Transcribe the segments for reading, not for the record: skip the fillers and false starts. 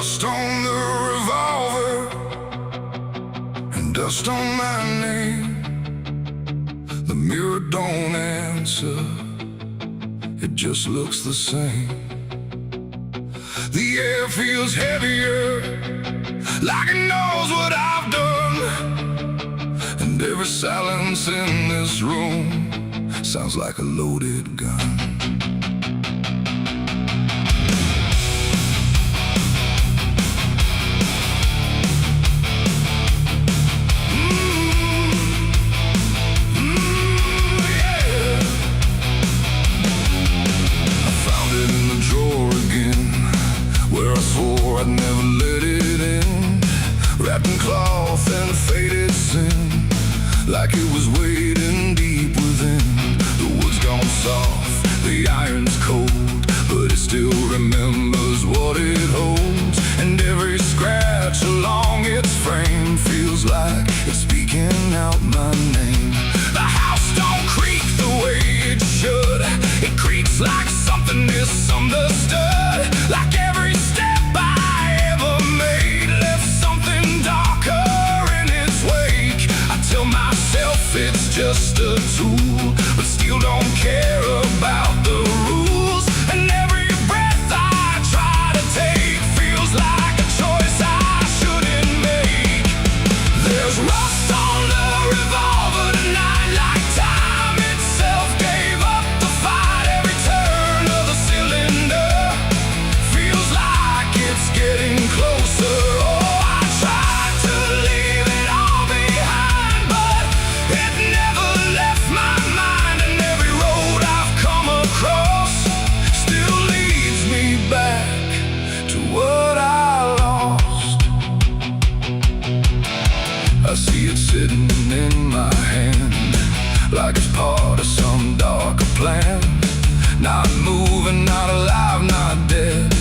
Rust on the revolver and dust on my name. The mirror don't answer, it just looks the same. The air feels heavier, like it knows what I've done. And every silence in this room sounds like a loaded gun. I'd never let it in, wrapped in cloth and faded sin, like it was waiting deep within. The wood's gone soft, the iron's cold, but it still remembers what it holds. And every scratch along its frame feels like it's speaking out my name. The house don't creak the way it should, it creaks like something misunderstood. Like every step it's just a tool, but still don't care about the rules. And every breath I try to take feels like a choice I shouldn't make. There's rust on the revolver tonight, like time itself gave up the fight. Every turn of the cylinder feels like it's getting closer. I see it sitting in my hand, like it's part of some darker plan. Not moving, not alive, not dead,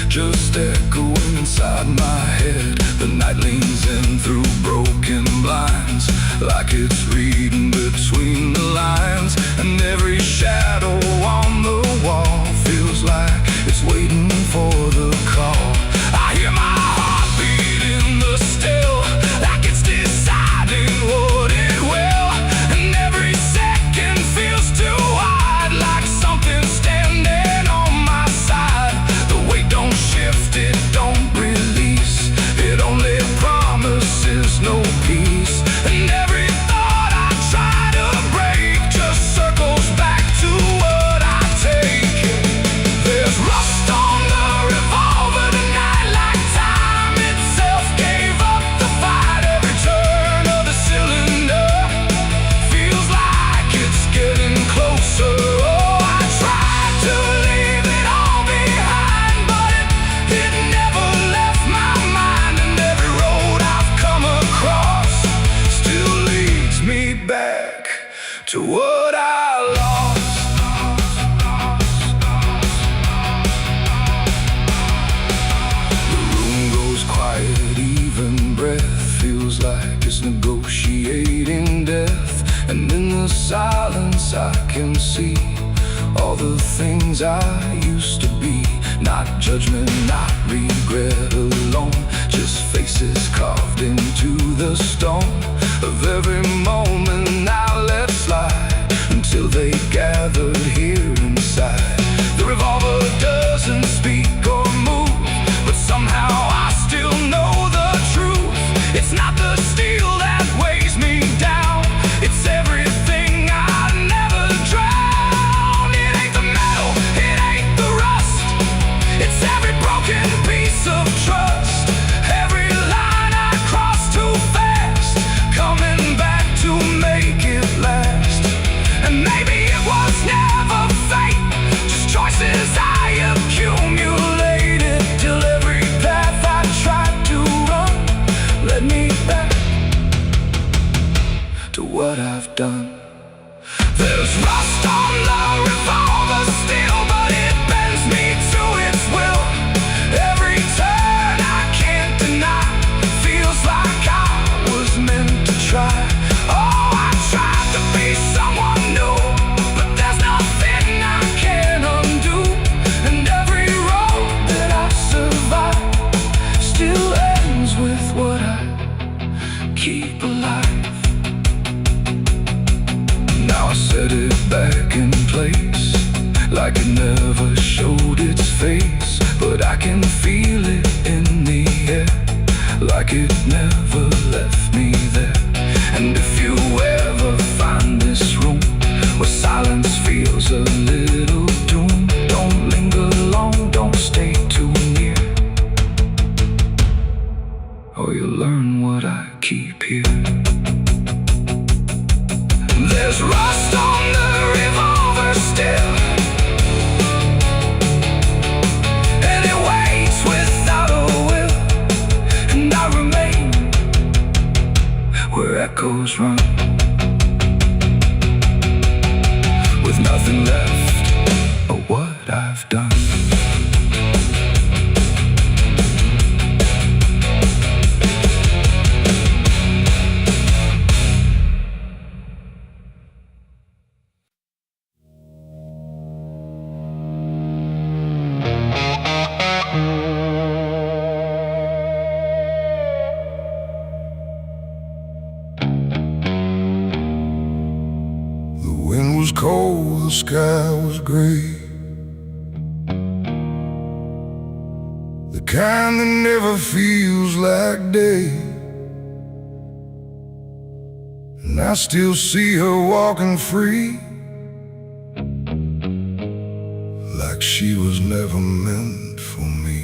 just echoing inside my head. The night leans in through broken blinds, like it's reading between the lines. And every shadow on the wall feels like it's waiting for the call. I hear my heartbeat in the still, like it's deciding what it will. And every second feels too wide, like something standing on my side. The weight don't shift, it don't release, it only promises no peace. And every thought I try to break just circles back to what I take. There's rust on the revolver tonight, like time itself gave up the fight. Every turn of the cylinder feels like it's getting closer. Oh, I tried to leave it all behind, but it never left my mind. And every road I've come across still leads me back to what I lost. The room goes quiet, even breath feels like it's negotiating death. And in the silence I can see all the things I used to be. Not judgment, not regret alone, just faces carved into the stone of every moment I let slide, until they gathered here inside. The revolver doesn't speak or move, but somehow I still know the truth. It's not the steel that weighs me down, it's everything I never drowned. It ain't the metal, it ain't the rust, it's every broken piece of trust. Every line I crossed too fast, coming back to make it last. And maybe it like it never showed its face, but I can feel it in the air, like it never left me there. And if you ever find this room where silence feels a little doom, don't linger long, don't stay too near, or you'll learn what I keep here. There's rust on the revolver still, and it waits without a will, and I remain where echoes run, with nothing left of what I've done. The wind was cold, the sky was gray, the kind that never feels like day. And I still see her walking free, like she was never meant for me.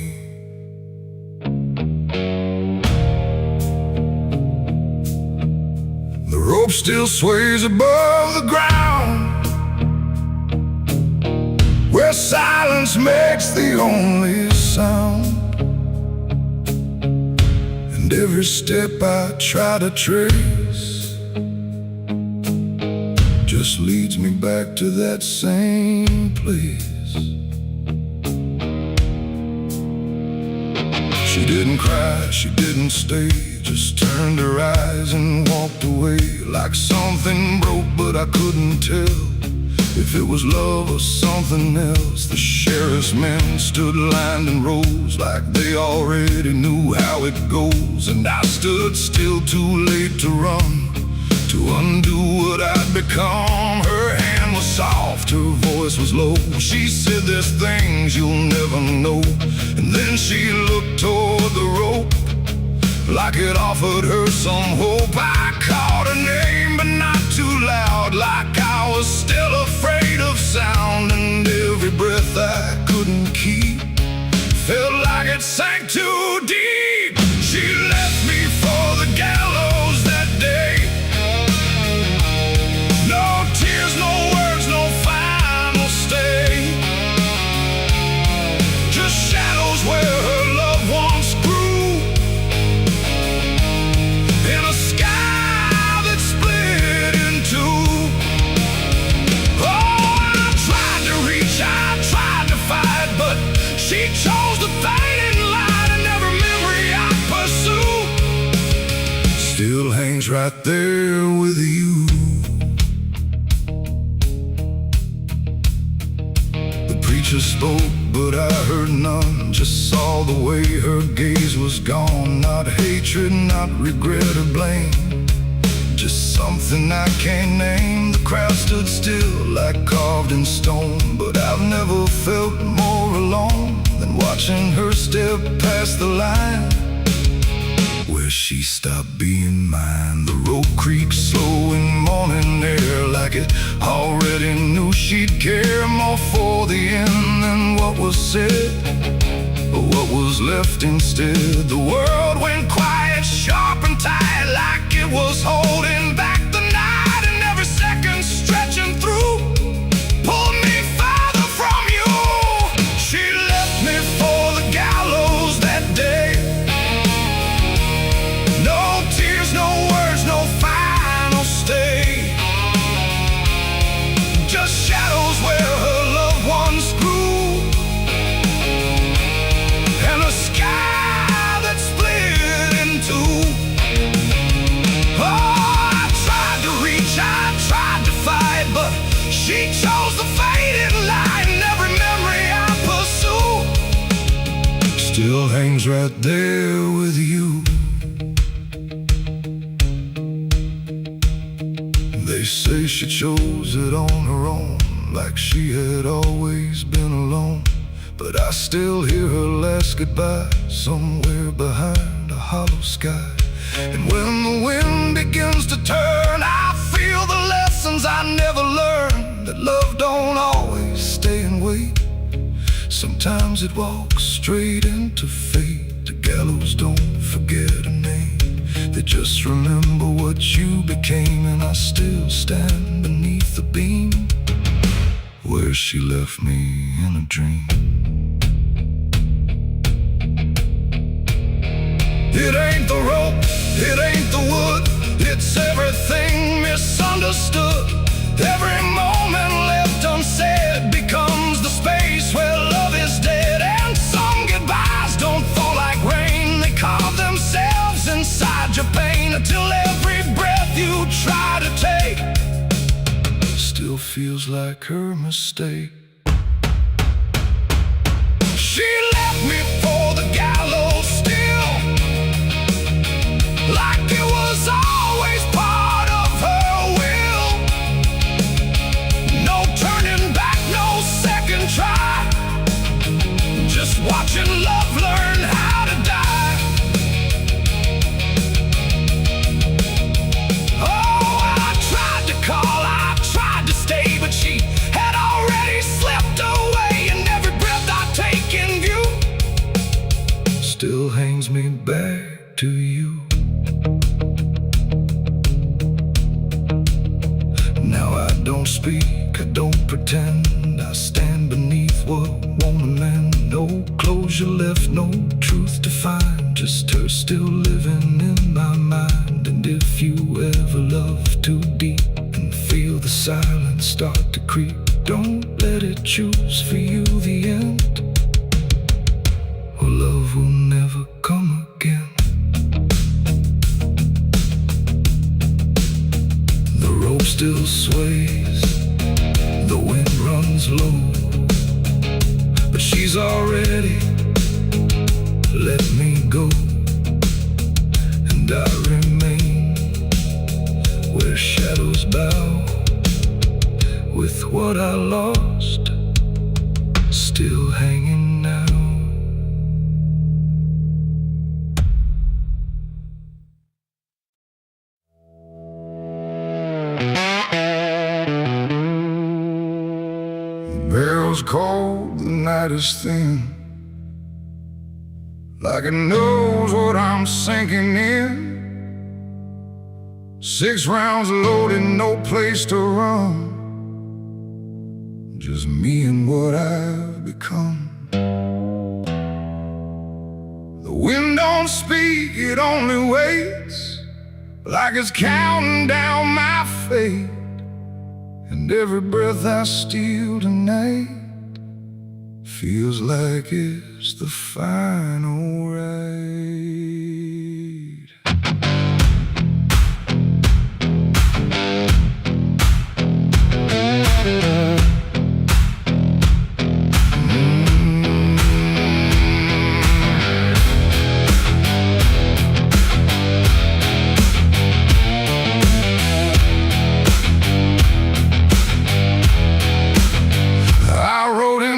The rope still sways above the ground, where silence makes the only sound. And every step I try to trace just leads me back to that same place. She didn't cry, she didn't stay, just turned her eyes and walked away, like something broke but I couldn't tell if it was love or something else. The sheriff's men stood lined in rows, like they already knew how it goes. And I stood still, too late to run, to undo what I'd become. Her hand was soft, her voice was low. She said, there's things you'll never know. And then she looked toward the rope, like it offered her some hope. I called her name, but not too loud, like I was still afraid of sound. And every breath I couldn't keep felt like it sank too deep. She left me for the gallows that day. No tears, no words, no final stay, just shadows where her loved ones grew, in a sky that split in two. Oh, I tried to reach, I tried to fight, but she chose the fading light, and every memory I pursue still hangs right there with you. The preacher spoke, but I heard none, just saw the way her gaze was gone. Not hatred, not regret or blame, just something I can't name. The crowd stood still, like carved in stone, but I've never felt more alone than watching her step past the line where she stopped being mine. The rope creaked slow in morning air, like it already knew she'd care more for the end than what was said, but what was left instead. The world went quiet, sharp and tight, like it was holding back the night, and every second stretching through pulled me farther from you. She left me for the gallows that day. No tears, no words, no final stay, just shadows where her loved ones grew, and a sky that split in two. Oh, I tried to reach, I tried to fight, but she chose the faded light, and every memory I pursue still hangs right there with you. They say she chose it on her own, like she had always I still hear her last goodbye somewhere behind a hollow sky. And when the wind begins to turn, I feel the lessons I never learned, that love don't always stay and wait. Sometimes it walks straight into fate. The gallows don't forget a name, they just remember what you became. And I still stand beneath the beam where she left me in a dream. It ain't the rope, it ain't the wood, it's everything misunderstood. Every moment left unsaid becomes the space where love is dead. And some goodbyes don't fall like rain, they carve themselves inside your pain, until every breath you try to take still feels like her mistake. She left me for the gallows still, like it was always part of her will. No turning back, no second try, just watching love learn how to die. Oh, I tried to call, I tried to stay, but she had already slipped away. And every breath I take in view still hangs me back to you. Now I don't speak, I don't pretend, I stand beneath what won't amend. No closure left, no truth to find, just her still living in my mind. And if you ever love too deep and feel the silence start to creep, don't let it choose for you the end, or love will never come again. The rope still sways, the wind runs low, but she's already let me go. And I remain where shadows bow, with what I lost still hanging now. Barrel's cold, the night is thin, like it knows what I'm sinking in. 6 rounds loaded, no place to run, just me and what I've become. The wind don't speak, it only waits, like it's counting down my fate. And every breath I steal tonight feels like it's the final ride.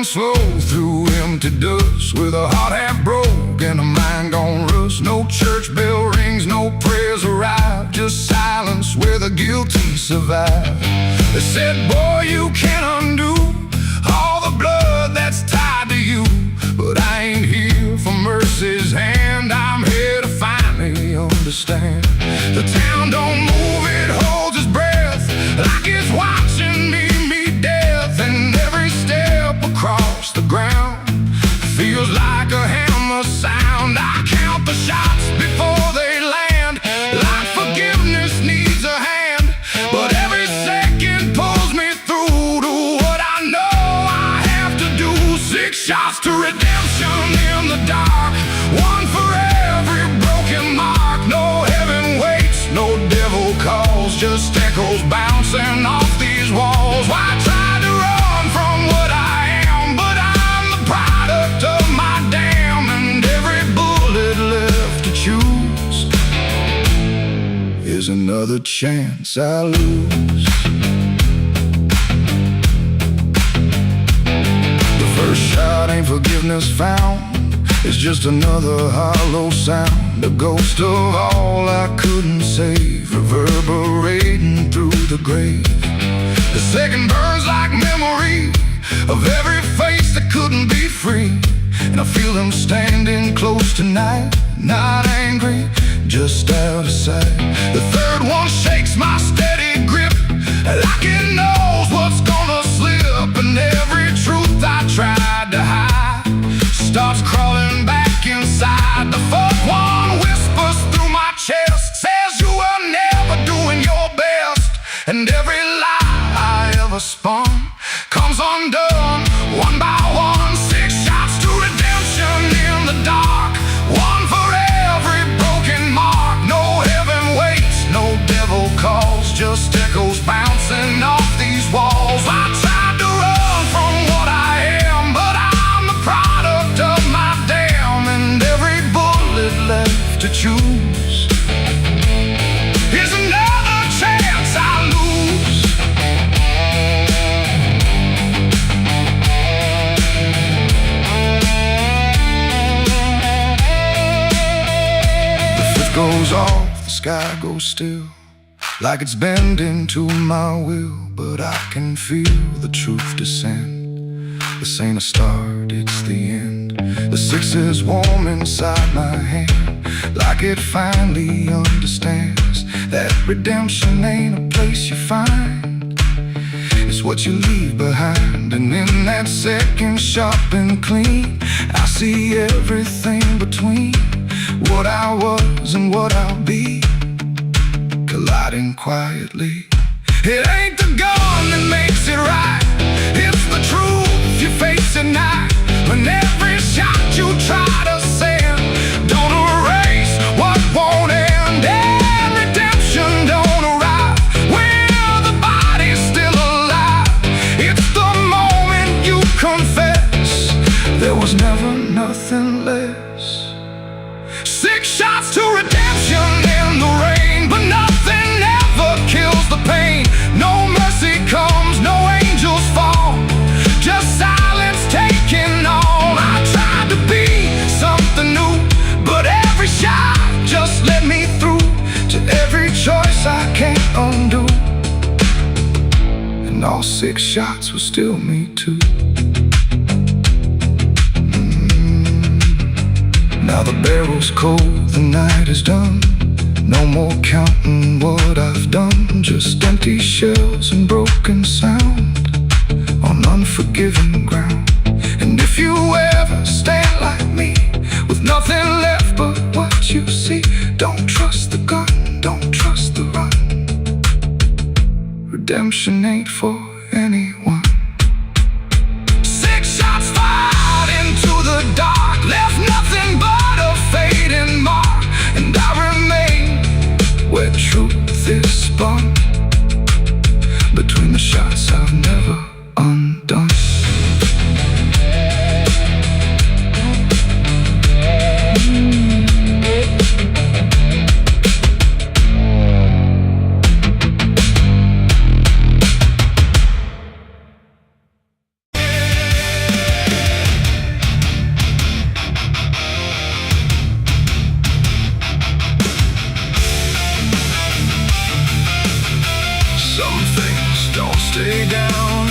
Slow through empty dust, with a heart half broke and a mind gone rust. No church bell rings, no prayers arrive, just silence where the guilty survive. They said, boy, you can't undo all the blood that's tied to you. But I ain't here for mercy's hand, I'm here to finally understand. The town don't move, it holds its breath, like it's watching me meet death. And every step across the ground feels like a hammer sound. I count the shots before they land, like forgiveness needs a hand. But every second pulls me through to what I know I have to do. 6 shots to redemption in the dark, one for every broken mark. No heaven waits, no devil calls, just echoes bouncing off these walls. Why try to run from what I am? But I'm the product of my damn, and every bullet left to choose is another chance I lose. The first shot ain't ain't forgiveness found. It's just another hollow sound, a ghost of all I couldn't save, reverberating through the grave. The second burns like memory of every face that couldn't be free. And I feel them standing close tonight, not angry, just out of sight. The third one shakes my steady grip, like it knows what's gonna slip. And every truth I tried to hide starts crawling back inside. The fourth one whispers through my chest, says you were never doing your best. And every lie I ever spun comes undone, one by one. 6 shots to redemption in the dark, one for every broken mark. No heaven waits, no devil calls, just echoes bouncing off these walls. I tried to run from what I am, but I'm the product of my damn. And every bullet left to choose is another chance I lose. The fifth goes off, the sky goes still, like it's bending to my will. But I can feel the truth descend. This ain't a start, it's the end. The sixth is warm inside my hand, like it finally understands that redemption ain't a place you find, it's what you leave behind. And in that second sharp and clean, I see everything between what I was and what I'll be, colliding quietly. It ain't the gun that makes it right, it's the truth you face at night. When every shot you try to send don't erase what won't end, and redemption don't arrive when the body's still alive. It's the moment you confess there was never nothing less. 6 shots to redemption in the rain, but nothing ever kills the pain. No mercy comes, no angels fall, just silence taking on. I tried to be something new, but every shot just let me through to every choice I can't undo. And all 6 shots were still me too. Now the barrel's cold, the night is done. No more counting what I've done, just empty shells and broken sound on unforgiving ground. And if you ever stand like me, with nothing left but what you see, don't trust the gun, don't trust the run. Redemption ain't for anyone. 6 shots fired into the dark, left nothing but a fading mark. And I remain where truth is spun, between the shots I've never undone. Some things don't stay down,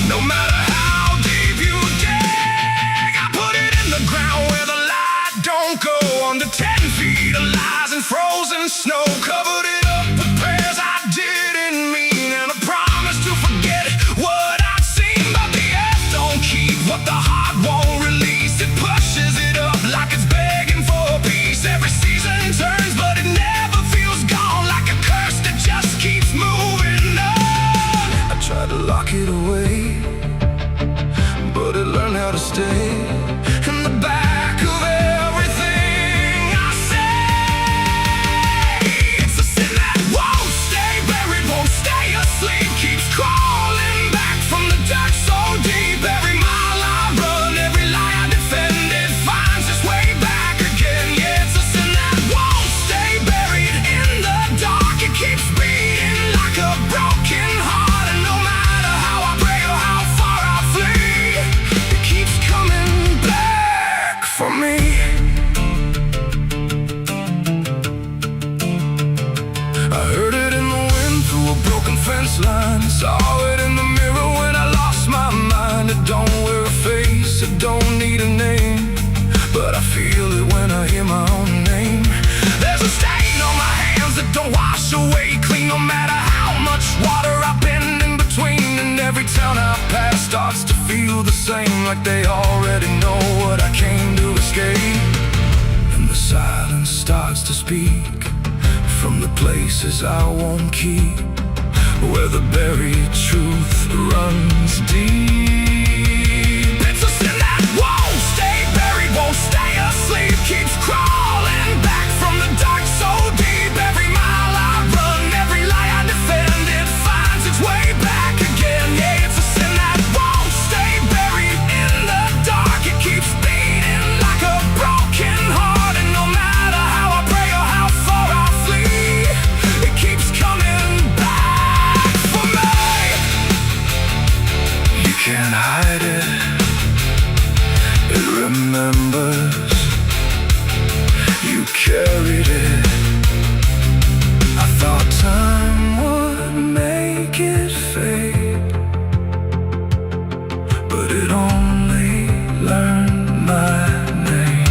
no matter how deep you dig. I put it in the ground where the light don't go, under 10 feet of lies and frozen snow. Covered it up with prayers I didn't mean, and a promise to forget what I'd seen. But the earth don't keep what the heart won't release. It pushes it up like it's begging for peace. Every season turns, but it never feels gone, like a curse that just keeps moving on. I tried to lock it away, but it learned how to stay in the back of everything I say. It's a sin that won't stay buried, won't stay asleep, keeps crawling back from the dirt so deep. Every mile I run, every lie I defend, it finds its way back again. Yeah, it's a sin that won't stay buried in the dark. It keeps beating like a broken heart, and no matter how I pray or how far I flee, feel the same, like they already know what I came to escape. And the silence starts to speak from the places I won't keep, where the buried truth runs deep. It's a sin that won't stay buried, won't stay asleep, keeps crawling back from the dark so deep. Every mile I run, every lie I defend, it finds its way back again. Yeah, it's a sin that won't stay buried in the dark. It keeps beating like a broken heart, and no matter how I pray or how far I flee, it keeps coming back for me. You can't hide it, it remembers. You carried it. I thought time would make it fade, but it only learned my name.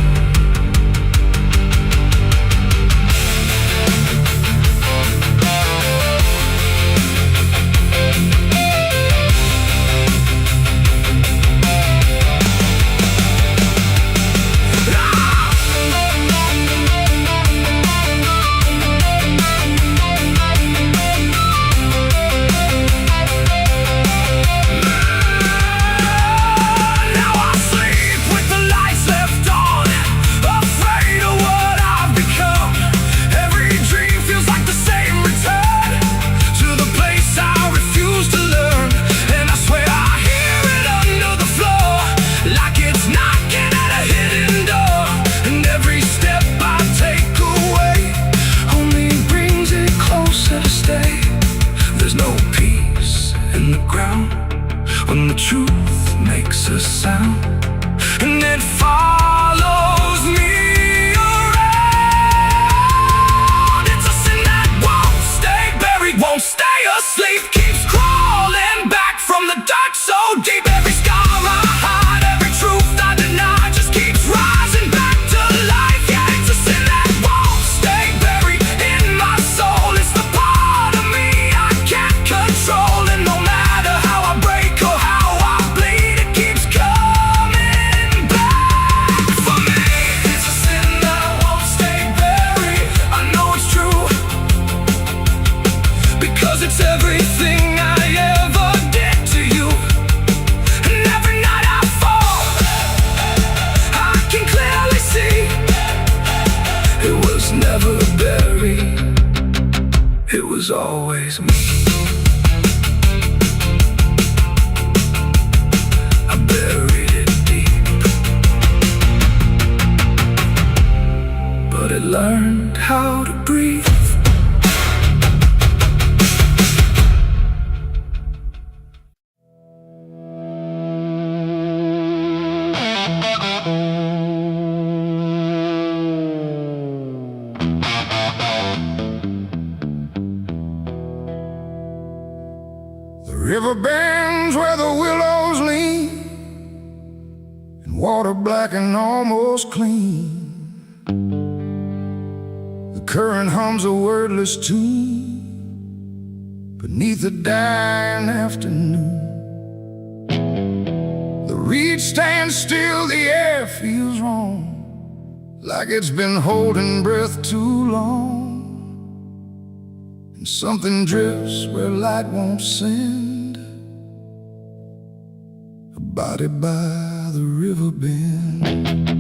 When the truth makes a sound, and it follows me around. It's a sin that won't stay buried, won't stay asleep, keeps crawling back from the dark so deep. Every scar I hide, every truth I deny, just keeps rising back to life. Yeah, it's a sin that won't stay buried in my soul. It's the part of me I can't control, and no matter how I break or how I bleed, it keeps coming back for me. It's a sin that won't stay buried. I know it's true, because it's everything I ever did to you. And every night I fall, I can clearly see it was never buried, it was always me. I buried it deep, but it learned how to breathe. The river bends where the willows lean, and water black and almost clean. The current hums a wordless tune beneath the dying afternoon. The reed stands still, the air feels wrong, like it's been holding breath too long. And something drifts where light won't send, a body by the river bend.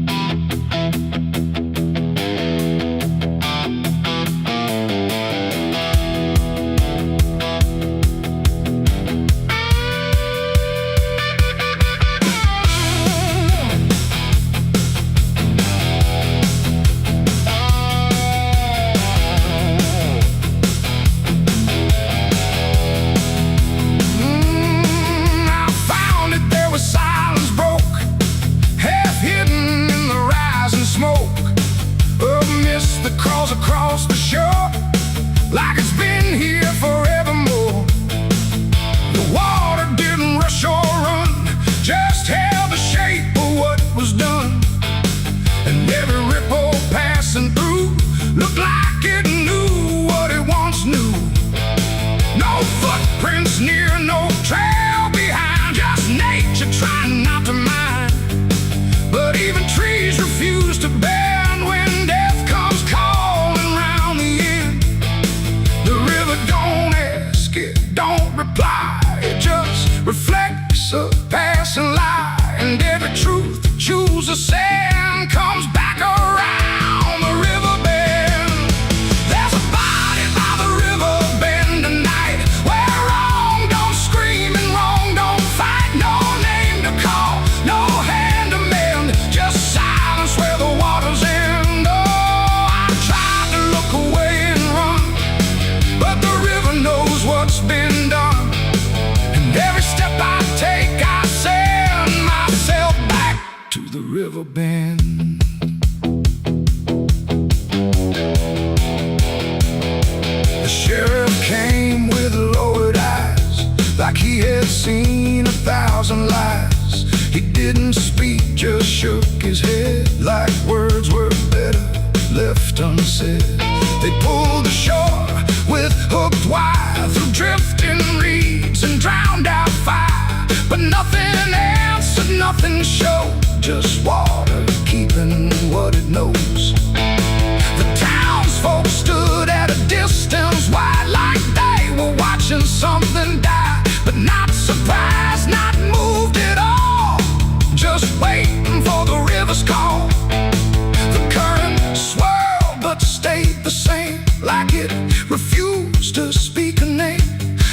Silence broke, half hidden yes and lie, and every truth that chooses sand comes back around the river bend. There's a body by the river bend tonight, where wrong don't scream and wrong don't fight. No name to call, no hand to mend, just silence where the waters end. Oh, I tried to look away and run, but the river knows what's been done. And every step I take, I send myself back to the river bend. The sheriff came with lowered eyes, like he had seen 1,000 lies. He didn't speak, just shook his head, like words were better left unsaid. They pulled ashore with hooked wire through drifting reeds and drowned out fire, but nothing answered, nothing showed, just water keeping what it knows. The townsfolk stood at a distance wide, like they were watching something die, but not surprised, not moved at all, just waiting for the river's call. The current swirled but stayed the same, like it refused to speak a name,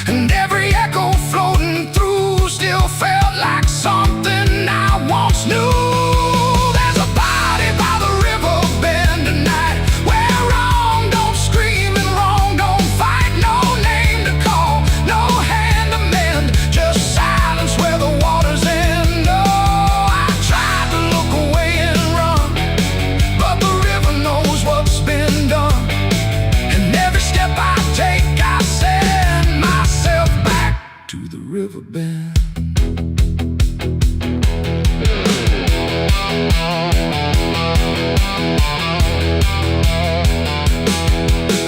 and every echo floating through still felt like something I once knew. There's a body by the river bend tonight, where wrong don't scream and wrong don't fight. No name to call, no hand to mend, just silence where the waters end. Oh, I tried to look away and run, but the river knows what's been done. And every step I take, I send myself back to the river bend.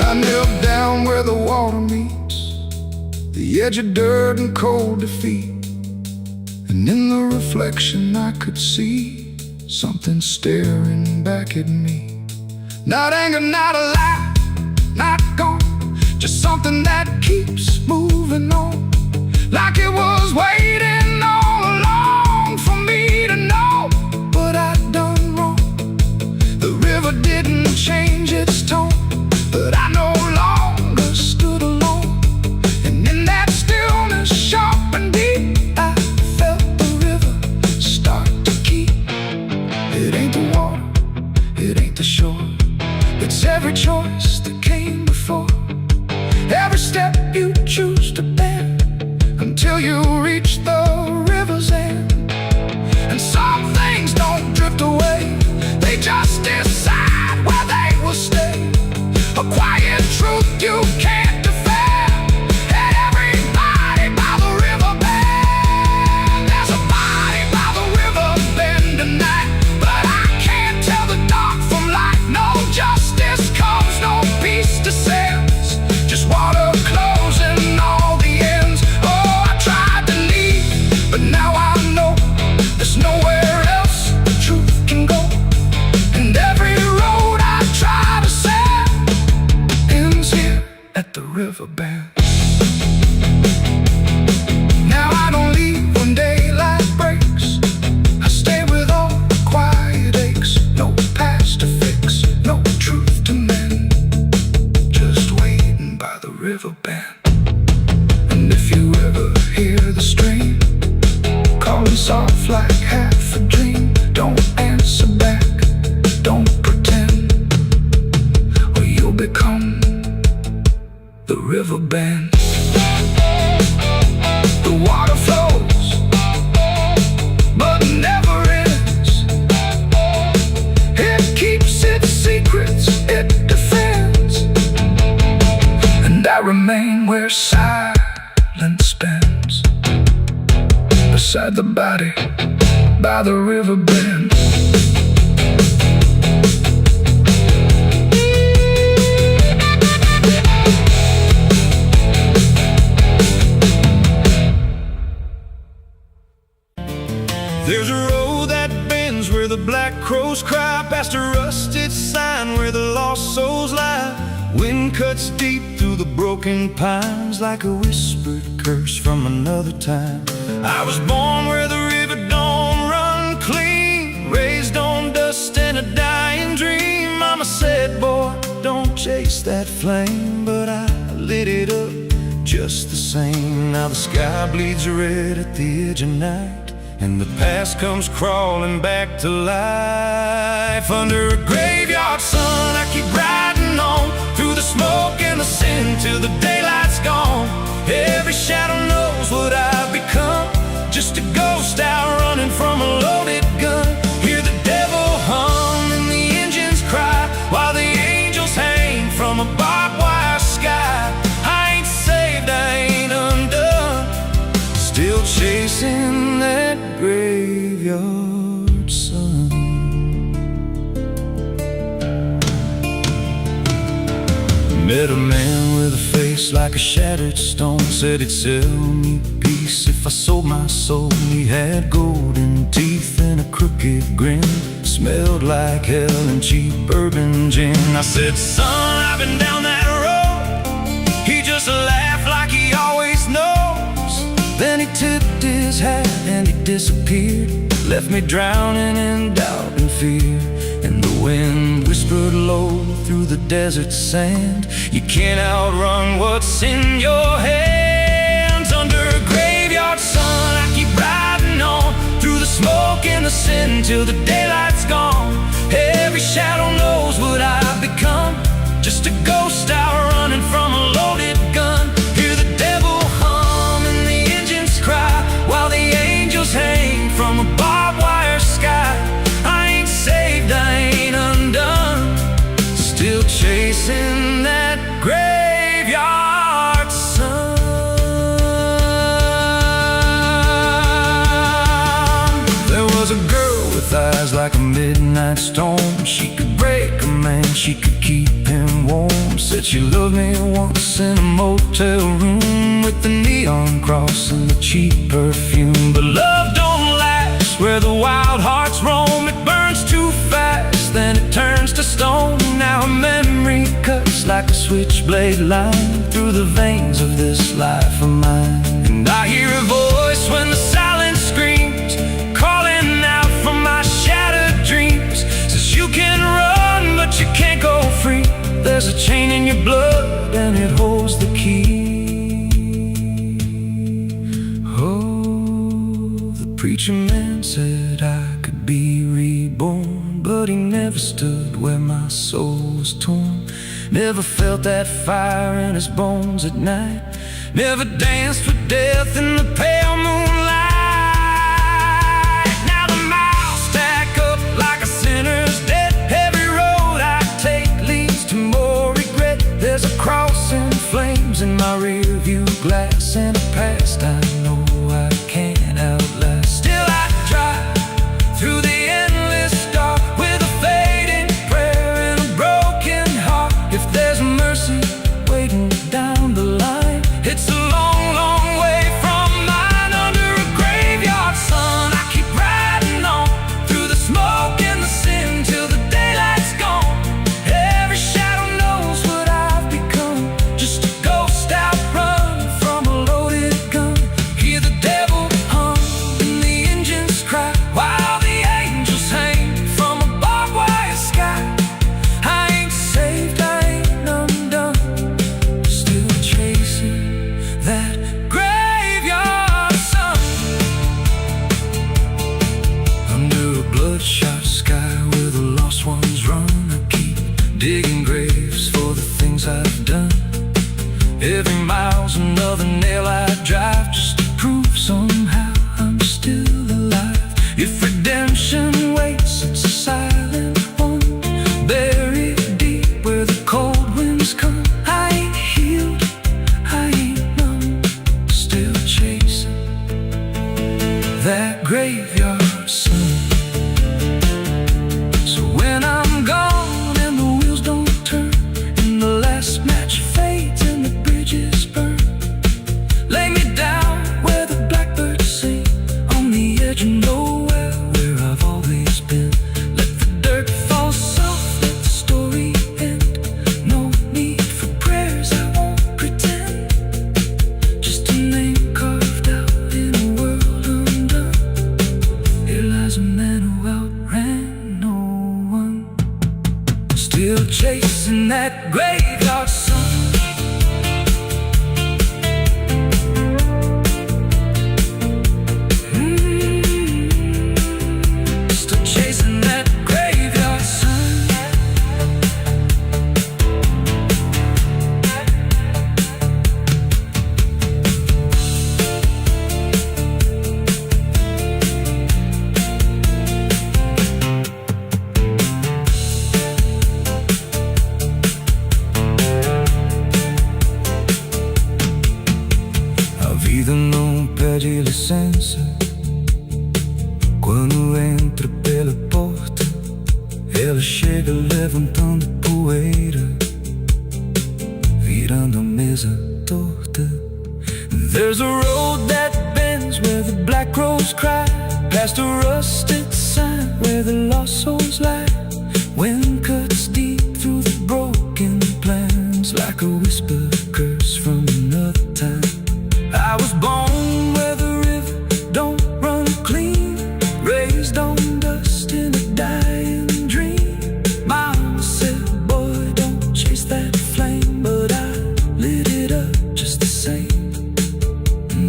I knelt down where the water meets the edge of dirt and cold defeat, and in the reflection I could see something staring back at me. Not anger, not a lie, not gone, just something that keeps moving on, like it was waiting all along for me to know what I'd done wrong. The river didn't change its tone, but I no longer stood alone. And in that stillness, sharp and deep, I felt the river start to keep. It ain't the water, it ain't the shore, it's every choice that came before. Every step you choose to bend, until you reach the river's end. And some things don't drift away, they just decide where they will stay. A quiet truth you can't defend, and everybody by the river bend. There's a body by the river bend tonight, but I can't tell the dark from light. No justice comes, no peace descends, just water closing all the ends. Oh, I tried to leave, but now I know there's nowhere else the truth can go. And every road I try to set ends here at the river bend. Now I don't leave when daylight breaks, I stay with all the quiet aches. No past to fix, no truth to mend, just waiting by the river bend. And if you ever hear the stream calling soft like half a dream, don't answer back, don't pretend, or you'll become the river bend. The water flows, but never ends. It keeps its secrets, it defends, and I remain where silence bends, beside the body by the river bend. There's a road that bends where the black crows cry, past a rusted sign where the lost souls lie. Wind cuts deep through the broken pines, like a whispered curse from another time. I was born where the river flame, but I lit it up just the same. Now the sky bleeds red at the edge of night, and the past comes crawling back to life. Under a graveyard sun, I keep riding on through the smoke and the sin till the daylight's gone. Every shadow knows what I've become, just a ghost out running from a loaded gun. Hear the devil hum and the engines cry, while the angels hang from a barbed wire sky. I ain't saved, I ain't undone, still chasing that graveyard sun. Met a man with a face like a shattered stone, said he'd sell me peace if I sold my soul. He had golden teeth and a crooked grin, smelled like hell and cheap bourbon gin. I said, son, I've been down that road. He just laughed like he always knows. Then he tipped his hat and he disappeared, left me drowning in doubt and fear. And the wind whispered low through the desert sand, you can't outrun what's in your hands. Under a graveyard sun, I keep riding on through the smoke and the sin till the daylight's gone. Every shadow knows what I've become, just a ghost out running from a loaded gun. Hear the devil hum and the engines cry, while the angels hang from a barbed wire sky. I ain't saved, I ain't undone, still chasing that graveyard sun. There was a girl with eyes like a midnight storm. She could break a man, she could keep him warm. Said she loved me once in a motel room, with the neon cross and the cheap perfume. But love don't last where the wild hearts roam. It burns too fast, then it turns to stone. Now a memory cuts like a switchblade line through the veins of this life of mine. And I hear a voice when the silence screams, calling out from my shattered dreams. Says you can run, but you can't go free. There's a chain in your blood and it holds the key. Oh, the preacher man said I could be reborn, but he never stood where my soul was torn. Never felt that fire in his bones at night, never danced with death in the pale moonlight. Now the miles stack up like a sinner's debt. Every road I take leads to more regret. There's a cross in flames in my rear view glass, and a past I know I can't outlast. Still I drive through the endless dark with a fading prayer and a broken heart. If there's mercy waiting down the line, it's a long, long way from mine. Under a graveyard sun, I keep riding on through the smoke and the sin till the daylight's gone. Every shadow knows what I've become, just a ghost out running from a loaded gun. Hear the devil hum and the engines cry, while the angels hang from a barbed wire sky. I ain't saved, I ain't undone, still chasing that graveyard sun. Under a bloodshot sky where the lost ones run, I keep digging graves for the things I've done. Every mile's another nail I drive, just to prove somehow I'm still alive. If redemption waits, it's a silent one, buried deep where the cold winds come. I ain't healed, I ain't numb, still chasing that graveyard sun. So when I'm gone and the wheels don't turn, and the last match fades and the bridges burn, lay me down where the blackbirds sing, on the edge of nowhere where I've always been. Let the dirt fall soft, let the story end. No need for prayers, I won't pretend, just a name carved out in a world undone. Here lies a man who outran no one, still chasing that graveyard sun. Quando entra pela porta, ela chega levantando poeira, virando a mesa torta. There's a road that bends where the black crows cry, past a rusted sign where the lost souls lie. Wind cuts deep through the broken plans, like a whispered curse from another time. I was born where the river don't run clean, raised on dust in a dying dream. Mama said, boy, don't chase that flame, but I lit it up just the same.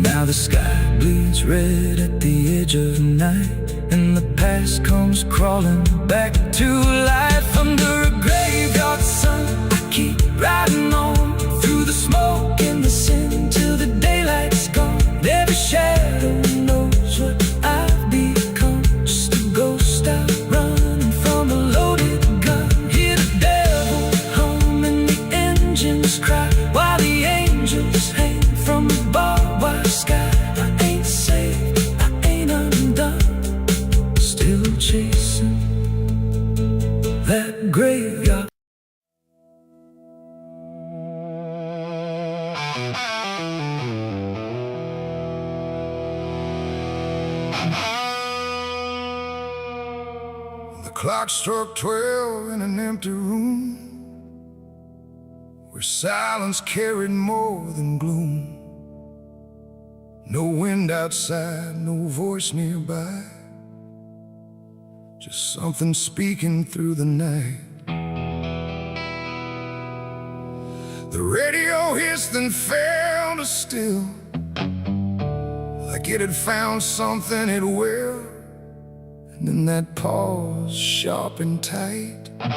Now the sky bleeds red at the edge of night, and the past comes crawling back to life. Under a graveyard sun, I keep riding on through the smoke and the sin till the daylight's gone. Every shadow knows what I've become, just a ghost out running from a loaded gun. Hear the devil hum and the engines cry, while the angels hang from the barbed wire sky. I ain't saved, I ain't undone, still chasing that graveyard. The clock struck 12 in an empty room, where silence carried more than gloom. No wind outside, no voice nearby, just something speaking through the night. The radio hissed and fell to still, like it had found something it will. And in that pause, sharp and tight, I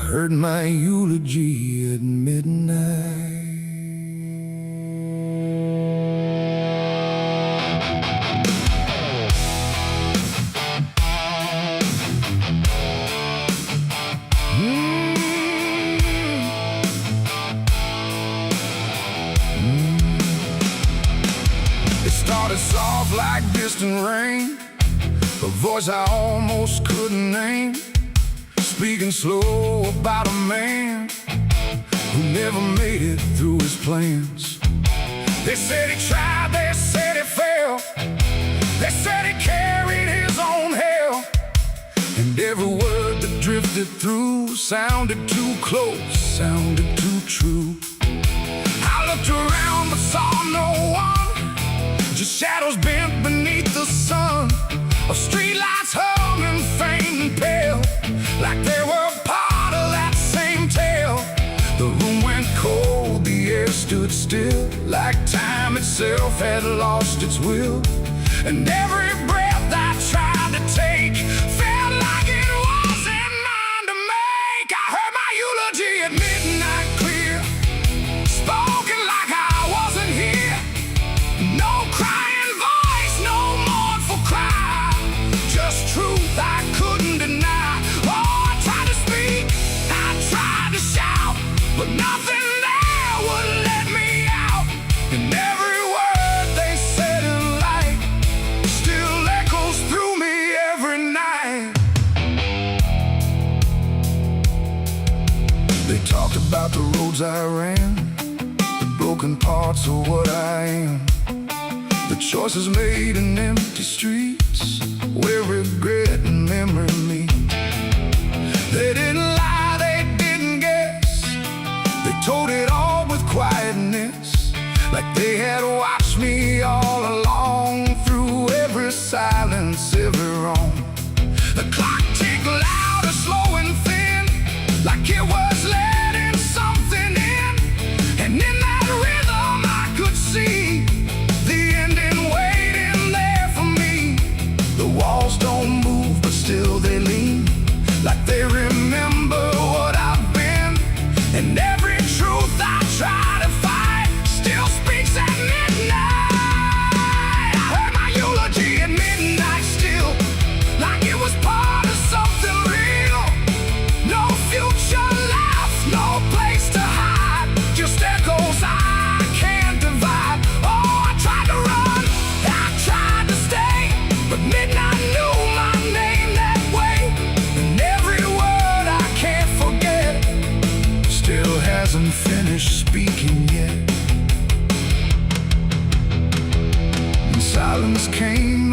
heard my eulogy at midnight. It started soft like distant rain, a voice I almost couldn't name, speaking slow about a man who never made it through his plans. They said he tried, they said he failed, they said he carried his own hell, and every word that drifted through sounded too close, sounded too true. I looked around but saw no one, just shadows bent beneath the sun, of streetlights humming faint and pale, like they were part of that same tale. The room went cold, the air stood still, like time itself had lost its will. And every breath I tried to take felt like it wasn't mine to make. I heard my eulogy at midnight clear, spoken like I wasn't here. No crying voice, no mournful cry, just truth I couldn't deny. Oh, I tried to speak, I tried to shout, but nothing there would let me out. And every word they said in light still echoes through me every night. They talked about the roads I ran, the broken parts of what I am, the choices made in empty streets where regret and memory meet. They didn't lie, they didn't guess, they told it all with quietness, like they had watched me all along, through every silence, every wrong. The clock ticked louder, slow and thin, like it was letting something in. And in that rhythm I could see the ending waiting there for me. The walls don't move, but still they lean, like they remember what I've been. And every truth I try to fight still speaks at midnight. I heard my eulogy at midnight.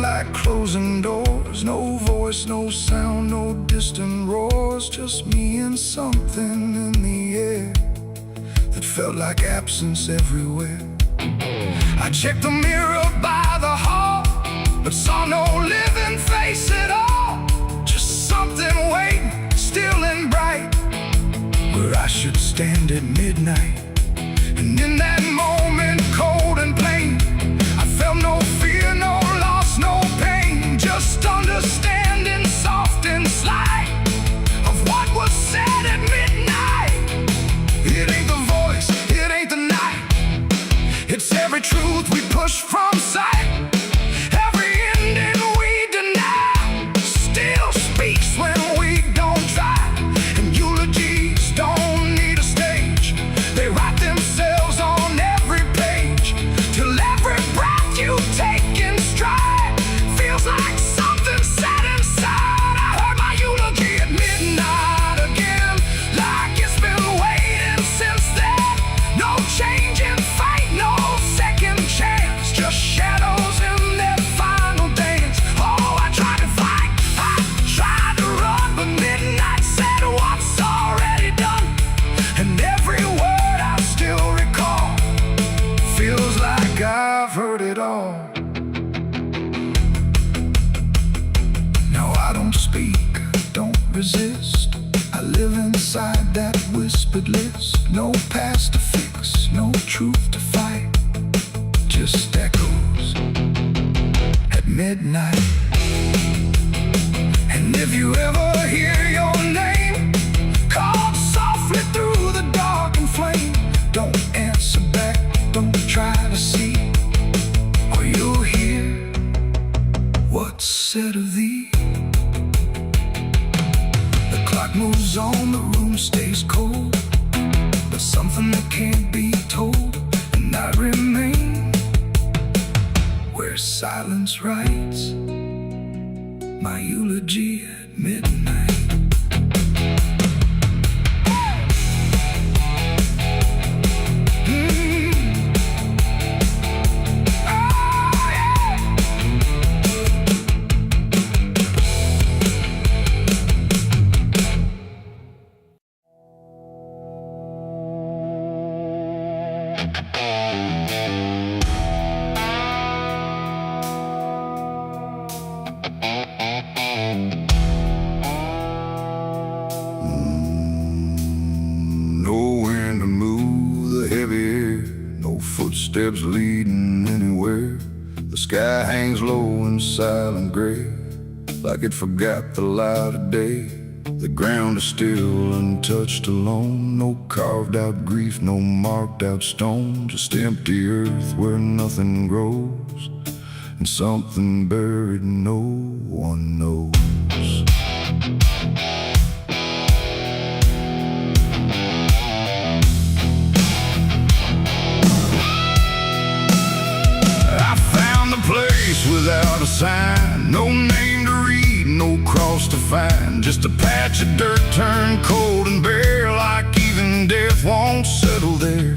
like closing doors. No voice, no sound, no distant roars. Just me and something in the air that felt like absence everywhere. I checked the mirror by the hall, but saw no living face at all. Just something waiting, still and bright, where I should stand at midnight. And in that moment, cold and plain, I felt no fear, no loss, no pain. Just understanding, soft and slight, of what was said at midnight. It ain't the voice, it ain't the night, it's every truth we push from sight. Every ending we deny still speaks when we don't try. And eulogies don't need a stage, they write themselves on every page, till every breath you take in stride feels like something set inside. I heard my eulogy at midnight again, like it's been waiting since then. No change in fate, no second chance, just shadows in their final dance. Oh, I tried to fight, I tried to run, but midnight said what's already done. And every word I still recall feels like I've heard it all. Now I don't speak, don't resist, I live inside that whispered list. No past to fix, no truth to fight, just echoes at midnight. And if you ever hear your name called softly through the dark and flame, don't answer back, don't try to see, or you'll hear what's said of thee. The clock moves on, the room stays cold, but something that can't be told. And I remain where silence writes my eulogy at midnight. Nowhere to move the heavy air, no footsteps leading anywhere. The sky hangs low in silent gray, like it forgot the light of day. The ground is still untouched, alone. No carved out grief, no marked out stone, just empty earth where nothing grows, and something buried no one knows. Place without a sign, no name to read, no cross to find, just a patch of dirt turned cold and bare, like even death won't settle there.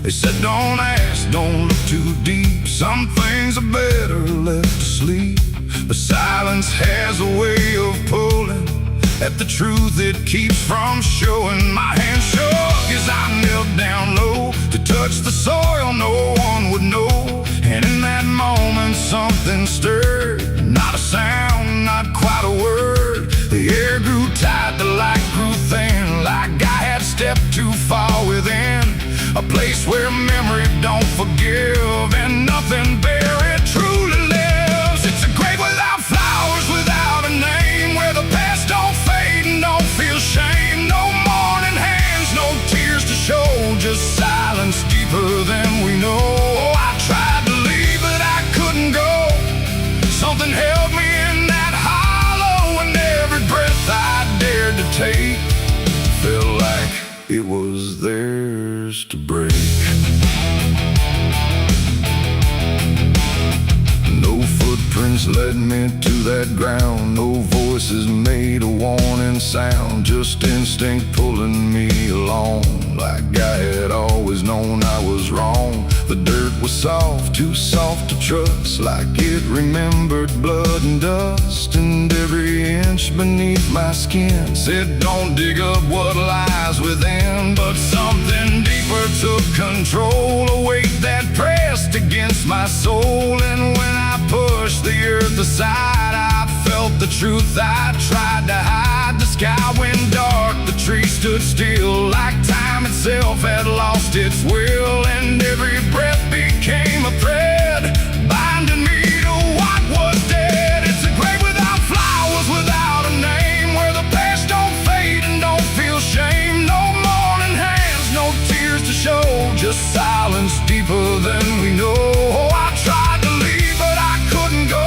They said don't ask, don't look too deep, some things are better left to sleep. But silence has a way of pulling at the truth it keeps from showing. My hand shook as I knelt down low to touch the soil no one would know. And in that moment something stirred, not a sound, not quite a word. The air grew tight, the light grew thin, like I had stepped too far within a place where memory don't forgive and nothing buried truly lives. It's a grave without flowers, without a name, where the past don't fade and don't feel shame. No mourning hands, no tears to show, just silence deeper than we know. I tried to leave, but I couldn't go. Something held me in that hollow, and every breath I dared to take felt like it was theirs to break. No footprint footprints led me to that ground. No voices made a warning sound, just instinct pulling me along. Like I had always known I was wrong. The dirt was soft, too soft to trust, like it remembered blood and dust. And every inch beneath my skin said, don't dig up what lies within. But something deeper took control, a weight that pressed against my soul. And when I pushed the earth aside, I felt the truth I tried to hide. The sky went dark, the trees stood still, like time itself had lost its will. And every breath became a thread, binding me to what was dead. It's a grave without flowers, without a name, where the past don't fade and don't feel shame. No mourning hands, no tears to show, just silence deeper than we know. Oh, I tried to leave, but I couldn't go.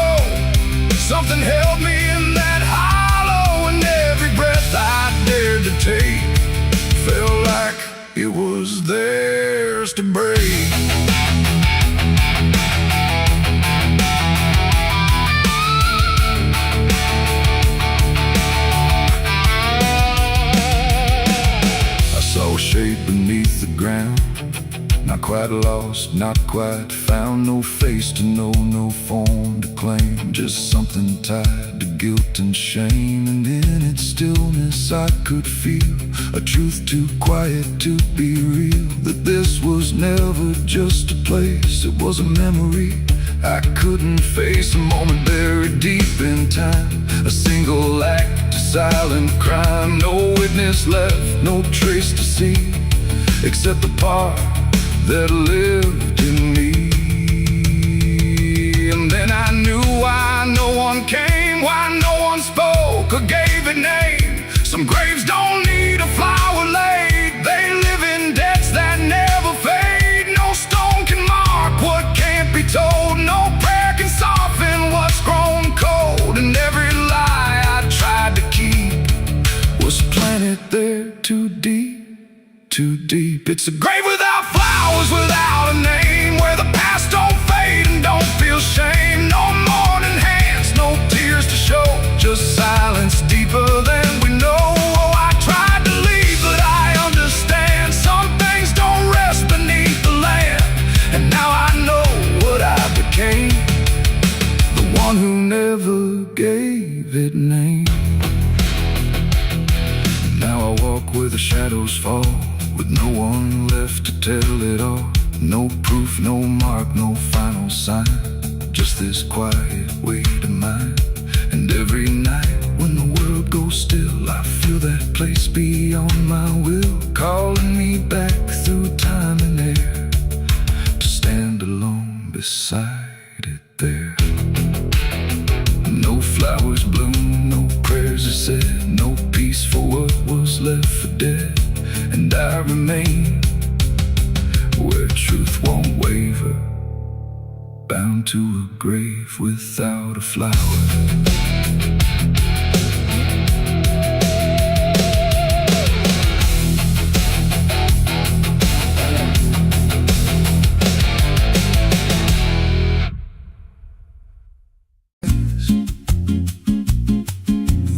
Something held me in that hollow, and every breath I dared to take felt like it was theirs to break. I saw a shape beneath the ground, not quite lost, not quite found. No face to know, no form to claim, just something tied to guilt and shame. And in its stillness I could feel a truth too quiet to be real, that this was never just a place, it was a memory I couldn't face. A moment buried deep in time, a single act, a silent crime. No witness left, no trace to see, except the part that lived in me. And then I knew why no one came, why no one spoke or gave it name. Some graves don't need a flower laid, they live in debts that never fade. No stone can mark what can't be told, no prayer can soften what's grown cold. And every lie I tried to keep was planted there too deep, too deep. It's a grave without flowers, without a name, where the past don't fade and don't feel shame. No mourning hands, no tears to show, just silence deeper than we know. Oh, I tried to leave, but I understand some things don't rest beneath the land. And now I know what I became, the one who never gave it name. Now I walk where the shadows fall, with no one left to tell it all. No proof, no mark, no final sign, just this quiet weight of mine. And every night when the world goes still, I feel that place beyond my will, calling me back through time and air, to stand alone beside it there. No flowers bloom, no prayers are said, no peace for what was left for dead. And I remain where truth won't waver, bound to a grave without a flower.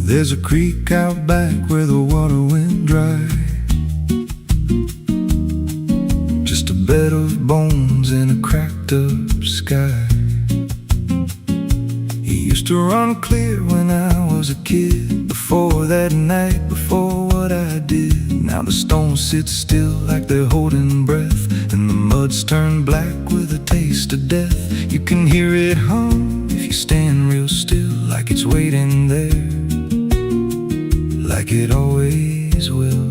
There's a creek out back where the water went dry, just a bed of bones in a cracked up sky. He used to run clear when I was a kid, before that night, before what I did. Now the stones sit still like they're holding breath, and the mud's turned black with a taste of death. You can hear it hum if you stand real still, like it's waiting there, like it always will.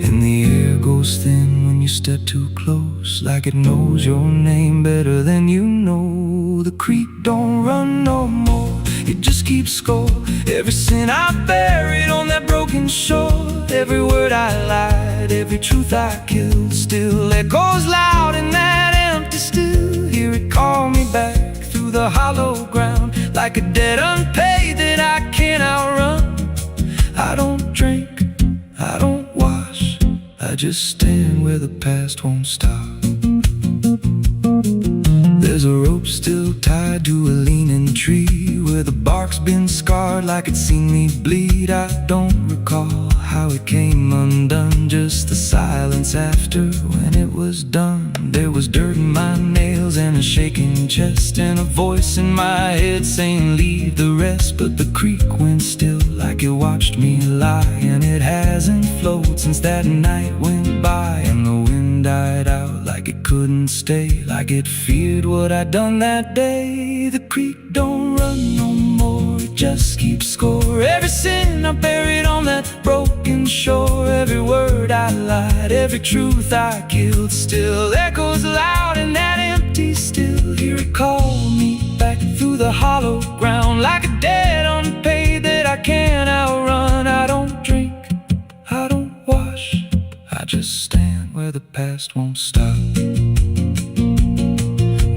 And the air goes thin when you step too close, like it knows your name better than you know. The creek don't run no more, it just keeps score. Every sin I buried on that broken shore, every word I lied, every truth I killed, still echoes loud in that empty still. Hear it call me back through the hollow ground, like a debt unpaid that I can't outrun. I don't drink, I don't wash, I just stand where the past won't stop. There's a rope still tied to a leaning tree, where the bark's been scarred like it's seen me bleed. I don't recall how it came undone, just the silence after when it was done. There was dirt in my nails and a shaking chest, and a voice in my head saying leave the rest. But the creek went still like it watched me lie, and it hasn't flowed since that night went by. And the wind died out like it couldn't stay, like it feared what I'd done that day. The creek don't run no more, it just keeps score. Every sin I buried on that broken shore, every word I lied, every truth I killed, still echoes loud in that empty still. Hear it call me back through the hollow ground, like a debt unpaid that I can't outrun. I don't drink, I don't wash, I just stand where the past won't stop.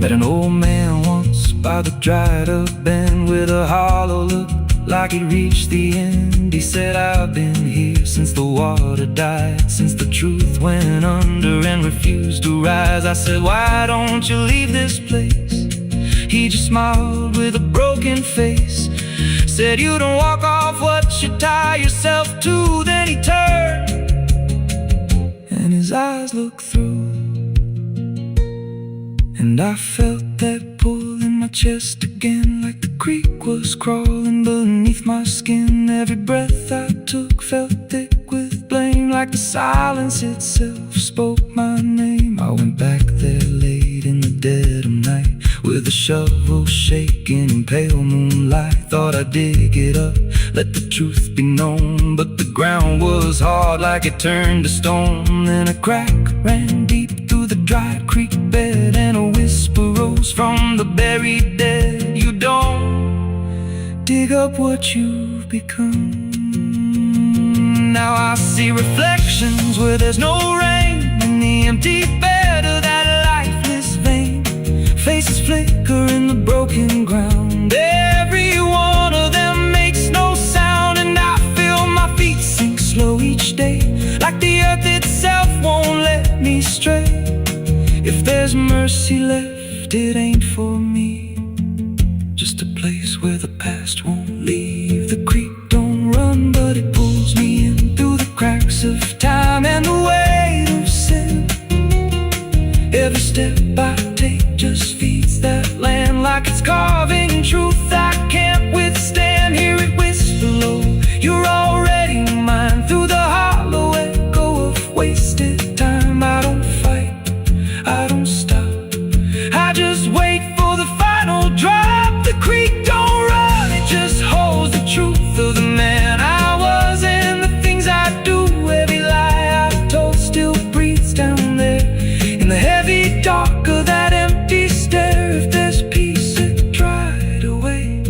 Met an old man once by the dried up bend, with a hollow look like it reached the end. He said, I've been here since the water died, since the truth went under and refused to rise. I said, why don't you leave this place? He just smiled with a broken face, said, you don't walk off what you tie yourself to. Then he turned and his eyes looked through, and I felt that pull in my chest again, like the creek was crawling beneath my skin. Every breath I took felt thick with blame, like the silence itself spoke my name. I went back there late in the dead of night, with a shovel shaking in pale moonlight. Thought I'd dig it up, let the truth be known, but the ground was hard like it turned to stone. Then a crack ran deep through the dry creek bed, and a whisper rose from the buried dead. You don't dig up what you've become. Now I see reflections where there's no rain, in the empty bed of that lifeless vein. Faces flicker in the broken ground, every one of them makes no sound. And I feel my feet sink slow each day, like the earth itself won't let me stray. If there's mercy left, it ain't for me, just a place where the past won't leave. The creek don't run, but it pulls me in through the cracks of time and the weight of sin. Every step I take just feeds that land, like it's carving truth I can't withstand. Hear it whisper low, you're already mine, through the hollow echo of wasted time. I don't fight, I don't stop, I just wait for the final drop. The creek don't run, it just holds the truth of the man I was and the things I do. Every lie I told still breathes down there in the heavy dark of that empty stare. If there's peace, it dried away,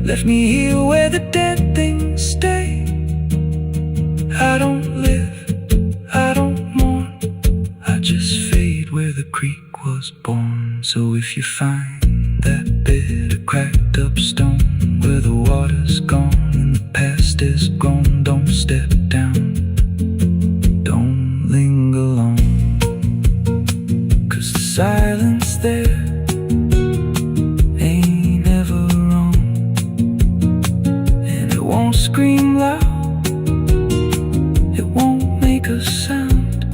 left me here where the dead things stay. I don't live, I don't mourn, I just fade where the creek was born. So if you find that bit of cracked up stone, where the water's gone and the past is gone, don't step down, don't linger long, 'cause the silence there ain't ever wrong, and it won't scream loud, it won't make a sound,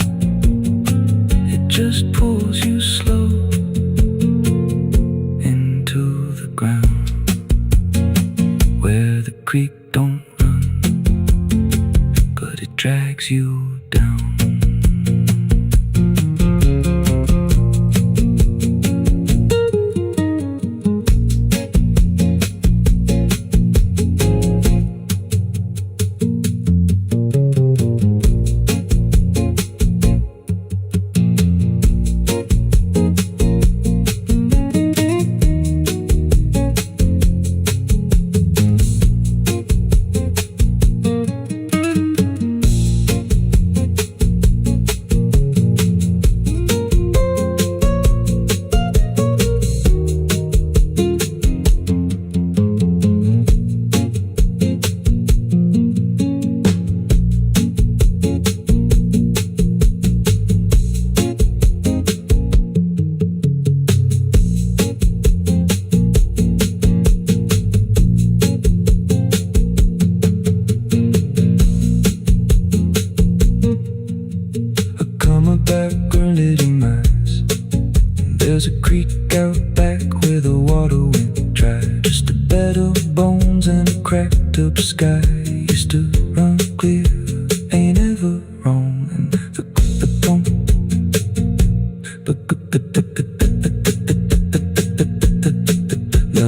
it just pulls you slow into the ground. Where the creek don't run, but it drags you down. storms and a cracked up sky. Used to run clear, ain't ever wrong. And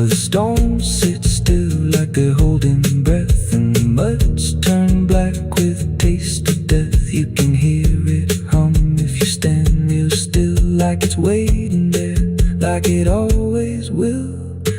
the stones sit still like they're holding breath, and the mud's turned black with a taste of death. You can hear it hum if you stand real still, like it's waiting there, like it always will.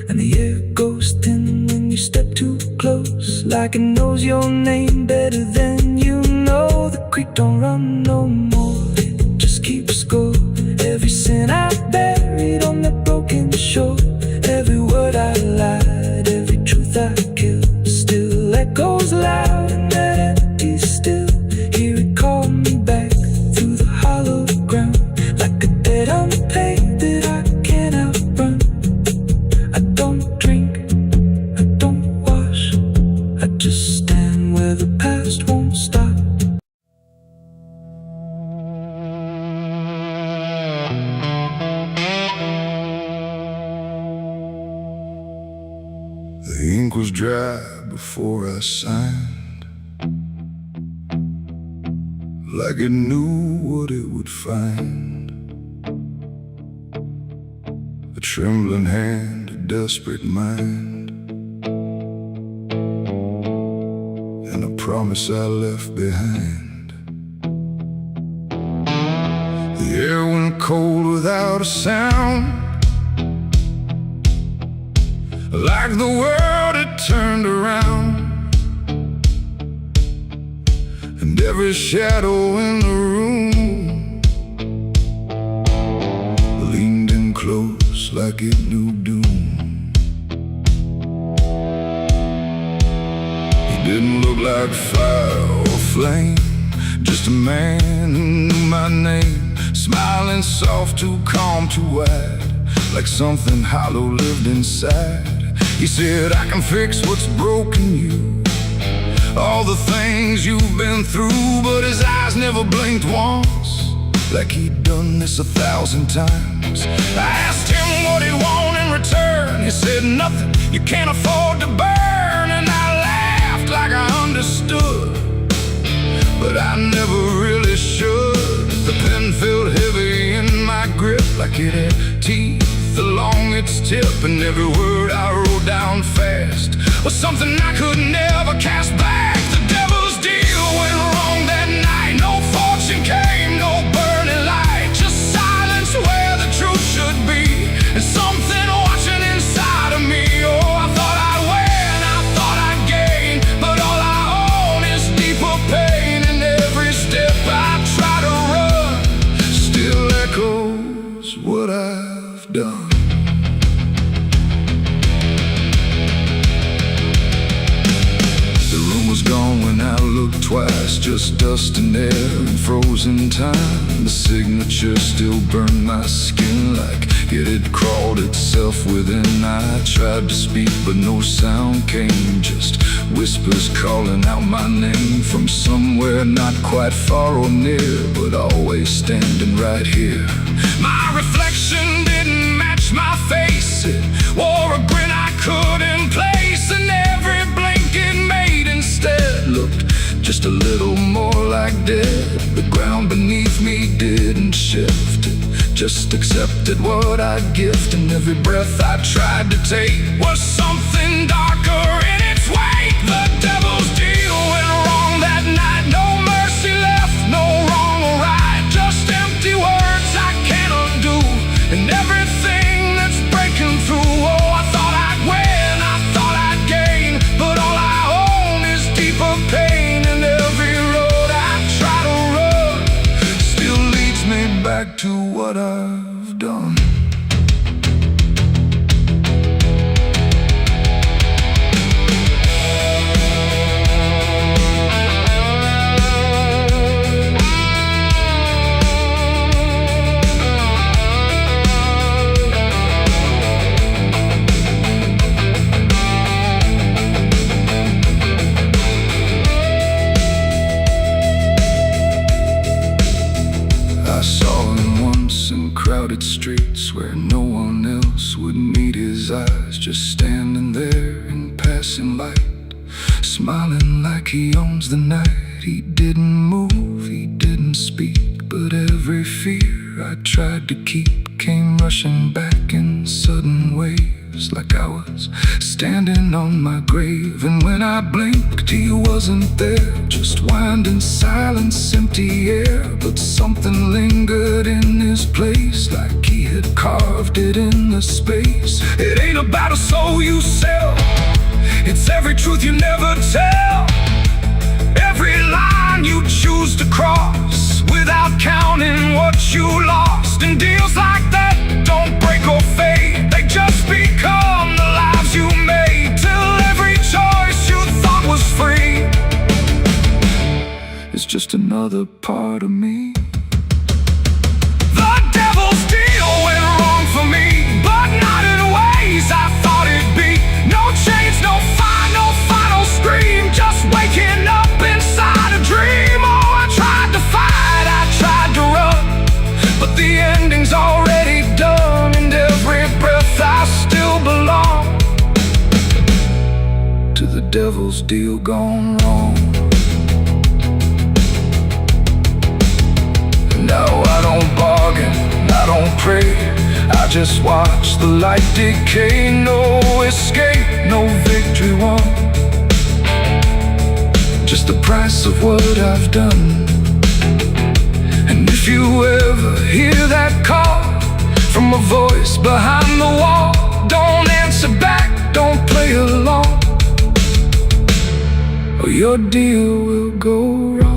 And the air goes thin when you step too close, like it knows your name better than you know. The creek don't run no more, it just keeps score. Every sin I buried on that broken shore, every word I lied, every truth I killed, still echoes loud in that empty still. Hear it call me back through the hollow ground, like a debt unpaid that I can't outrun. I don't drink, I don't wash, I just stand where the past won't stop. The ink was dry before I signed, like it knew what it would find. A trembling hand, a desperate mind, and a promise I left behind. The air went cold without a sound, like the world had turned around, and every shadow in the room leaned in close like it knew doom. He didn't look like fire or flame, just a man who knew my name, smiling soft, too calm, too wide, like something hollow lived inside. He said, I can fix what's broken you, all the things you've been through. But his eyes never blinked once, like he'd done this 1,000 times. I asked him what he'd want in return. He said, nothing you can't afford to burn. And I laughed like I understood, but I never really should. The pen felt heavy in my grip, like it had teeth along its tip, and every word I wrote down fast was something I could never cast back. The devil's deal went wrong that night. No fortune came, no burning light, just silence where the truth should be, and something watching inside of me. Oh, I thought I'd win, I thought I'd gain, but all I own is deeper pain. And every step I try to run still echoes what I've done. Gone when I looked twice, just dust and air and frozen time. The signature still burned my skin like it had crawled itself within. I tried to speak but no sound came, just whispers calling out my name from somewhere not quite far or near, but always standing right here. My reflection didn't match my face, it wore a grin I couldn't place, and every blink it made instead looked just a little more like dead. The ground beneath me didn't shift, it just accepted what I'd gift. And every breath I tried to take was something darker in its wake. The devil's deal went wrong that night. No mercy left, no wrong or right, just empty words I can't undo, and everything that's breaking through. Oh, I thought I'd win, I thought I'd gain, but all I own is deeper pain. And every road I try to run still leads me back to what I've done. I saw him once in crowded streets where no one else would meet his eyes, just standing there in past passing light, smiling like he owns the night. He didn't move, he didn't speak, but every fear I tried to keep came rushing back in sudden waves, like I was standing on my grave. And when I blinked, he wasn't there, just winding silence, empty air. But something lingered in his place, like he had carved it in the space. It ain't about a soul you sell, it's every truth you never tell, every line you choose to cross without counting what you lost. And deals like that don't break or fade, they just become the lives you made, till every choice you thought was free is just another part of me. The devil's deal went wrong for me, but not in ways I thought it'd be. No chains, no fire, no final scream, just waking up inside a dream. Oh, I tried to fight, I tried to run, but the ending's already done, and every breath I still belong to the devil's deal gone wrong. Now I don't bargain, I don't pray, I just watch the light decay. No escape, no victory won, just the price of what I've done. And if you ever hear that call from a voice behind the wall, don't answer back, don't play along, or your deal will go wrong.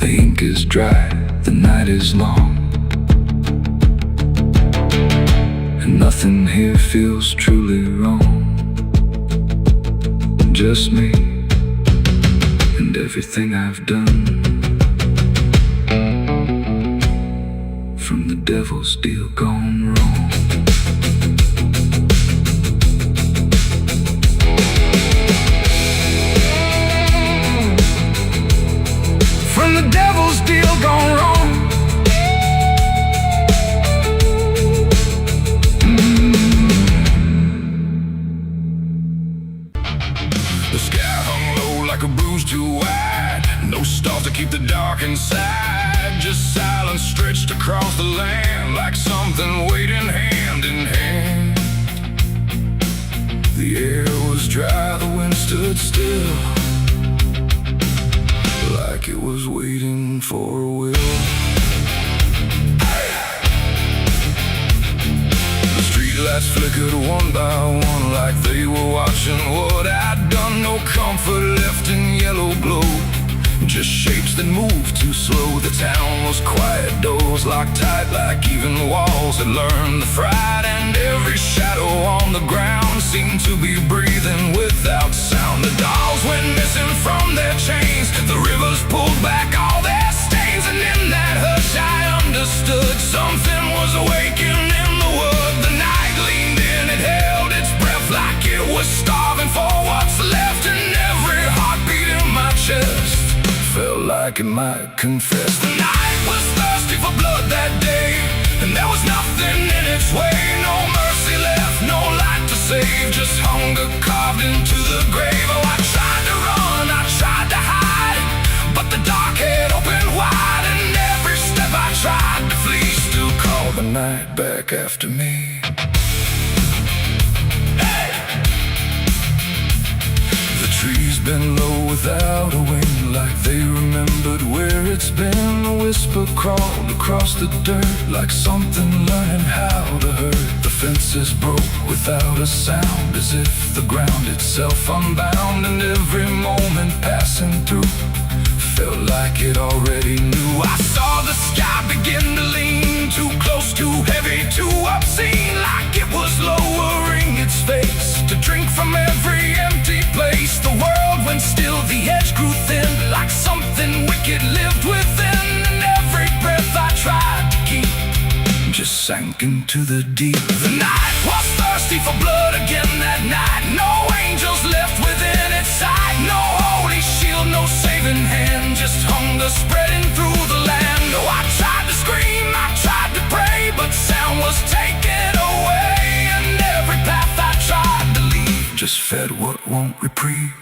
The ink is dry, the night is long, and nothing here feels truly wrong. Just me and everything I've done, from the devil's deal gone wrong. From the devil's deal gone wrong. The sky hung low like a bruise too wide, no stars to keep the dark inside, just silence stretched across the land, like something waiting hand in hand. The air was dry, the wind stood still, like it was waiting for a will. The streetlights flickered one by one, like they were watching what I'd done. No comfort left in yellow glow, just shapes that moved too slow. The town was quiet, doors locked tight, like even walls had learned the fright. And every shadow on the ground seemed to be breathing without sound. The dolls went missing from their chains, the rivers pulled back all their stains. And in that hush I understood something was awakening in the wood. The night leaned in, it held its breath, like it was starving for what's left. And every heartbeat in my chest felt like it might confess. The night was thirsty for blood that day, and there was nothing in its way. No mercy left, no light to save, just hunger carved into the grave. Oh, I tried to run, I tried to hide, but the dark had opened wide. And every step I tried to flee still called the night back after me. Trees bend low without a wind, like they remembered where it's been. A whisper crawled across the dirt, like something learning how to hurt. The fences broke without a sound, as if the ground itself unbound. And every moment passing through felt like it already knew. I saw the sky begin to lean, too close, too heavy, too obscene, like it was lowering its face to drink from every empty place. The world went still, the edge grew thin, like something wicked lived within. And every breath I tried to keep just sank into the deep. The night was thirsty for blood again that night. No angels left within its sight, no holy shield, no saving hand, just hunger spreading through the land. Oh, I tried to scream, I tried to pray, but sound was taken away. And every path I just fed what won't reprieve.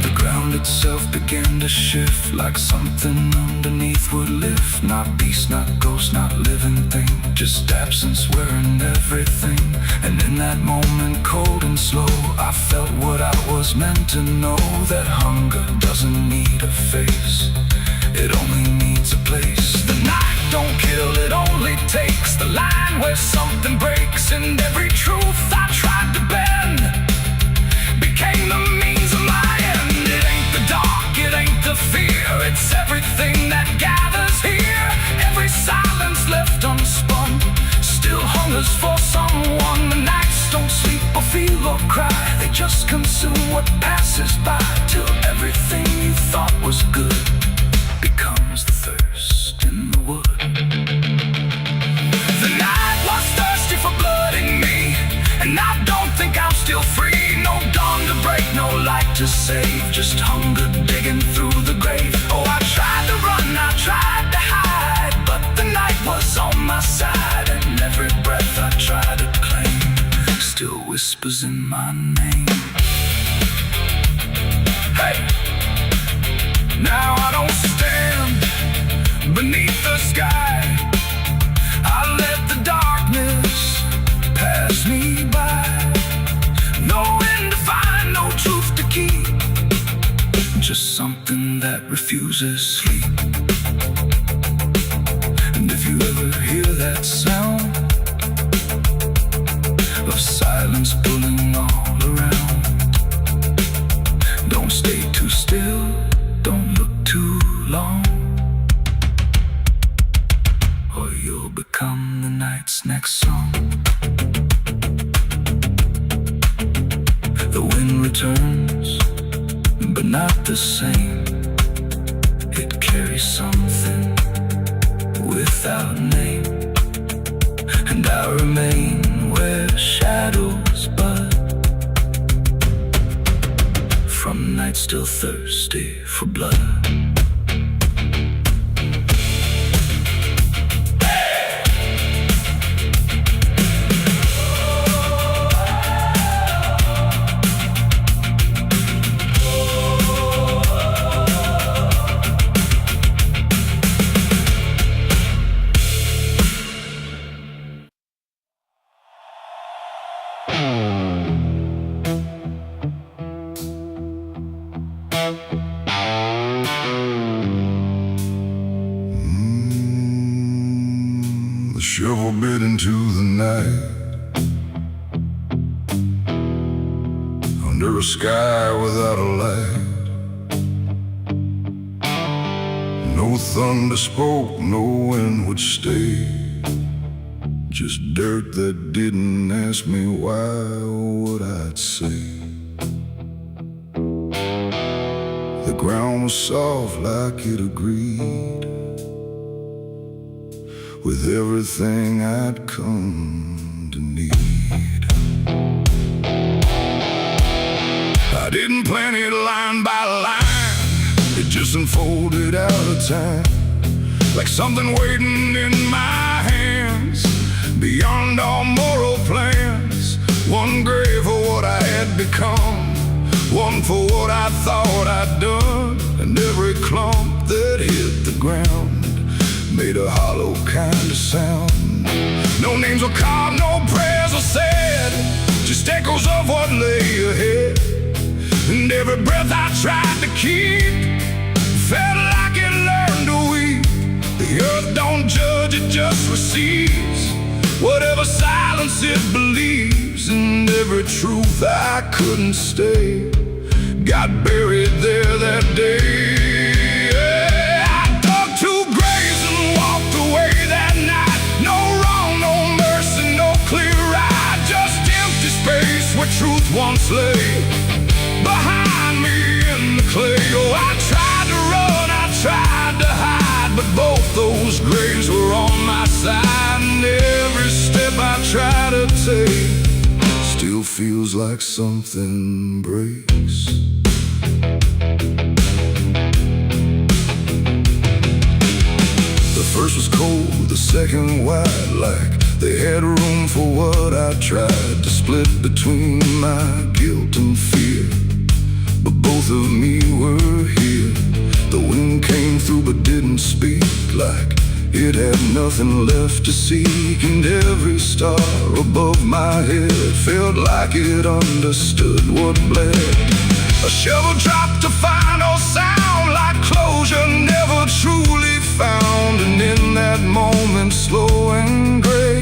The ground itself began to shift, like something underneath would lift. Not beast, not ghost, not living thing, just absence wearing everything. And in that moment, cold and slow, I felt what I was meant to know, that hunger doesn't need a face, it only needs a place. The night don't kill, it only takes the line where something breaks, and every truth I tried to bend became the means of my end. It ain't the dark, it ain't the fear, it's everything that gathers here. Every silence left unspun still hungers for someone. The nights don't sleep or feel or cry, they just consume what passes by, till everything you thought was good becomes the thirst in the wood. The night was thirsty for blood in me, and I don't think I'm still free. No dawn to break, no light to save, just hunger digging through the grave. Oh, I tried to run, I tried to hide, but the night was on my side, and every breath I try to claim still whispers in my name. Hey! Now I don't stand beneath the sky, I let the darkness pass me by. No end to find, no truth to keep, just something that refuses sleep. And if you ever hear that sound of silence pulling all around, don't stay too still, don't look too long, or you'll become the night's next song. The wind returns, but not the same. It carries something without name, and I remain where shadows bud, from nights still thirsty for blood. Shovel bit into the night, under a sky without a light. No thunder spoke, no wind would stay, just dirt that didn't ask me why or what I'd say. The ground was soft like it agreed with everything I'd come to need. I didn't plan it line by line, it just unfolded out of time, like something waiting in my hands, beyond all moral plans. One grave for what I had become, one for what I thought I'd done, and every clump that hit the ground made a hollow kind of sound. No names were carved, no prayers were said, just echoes of what lay ahead. And every breath I tried to keep felt like it learned to weep. The earth don't judge, it just receives whatever silence it believes. And every truth I couldn't stay got buried there that day. Truth once lay behind me in the clay. Oh, I tried to run, I tried to hide, but both those graves were on my side. And every step I try to take still feels like something breaks. The first was cold, the second wide, like They had room for what I tried to split between my guilt and fear. But both of me were here. The wind came through but didn't speak, like it had nothing left to seek. And every star above my head felt like it understood what bled. A shovel dropped to final sound, like closure never truly found. And in that moment, slow and gray,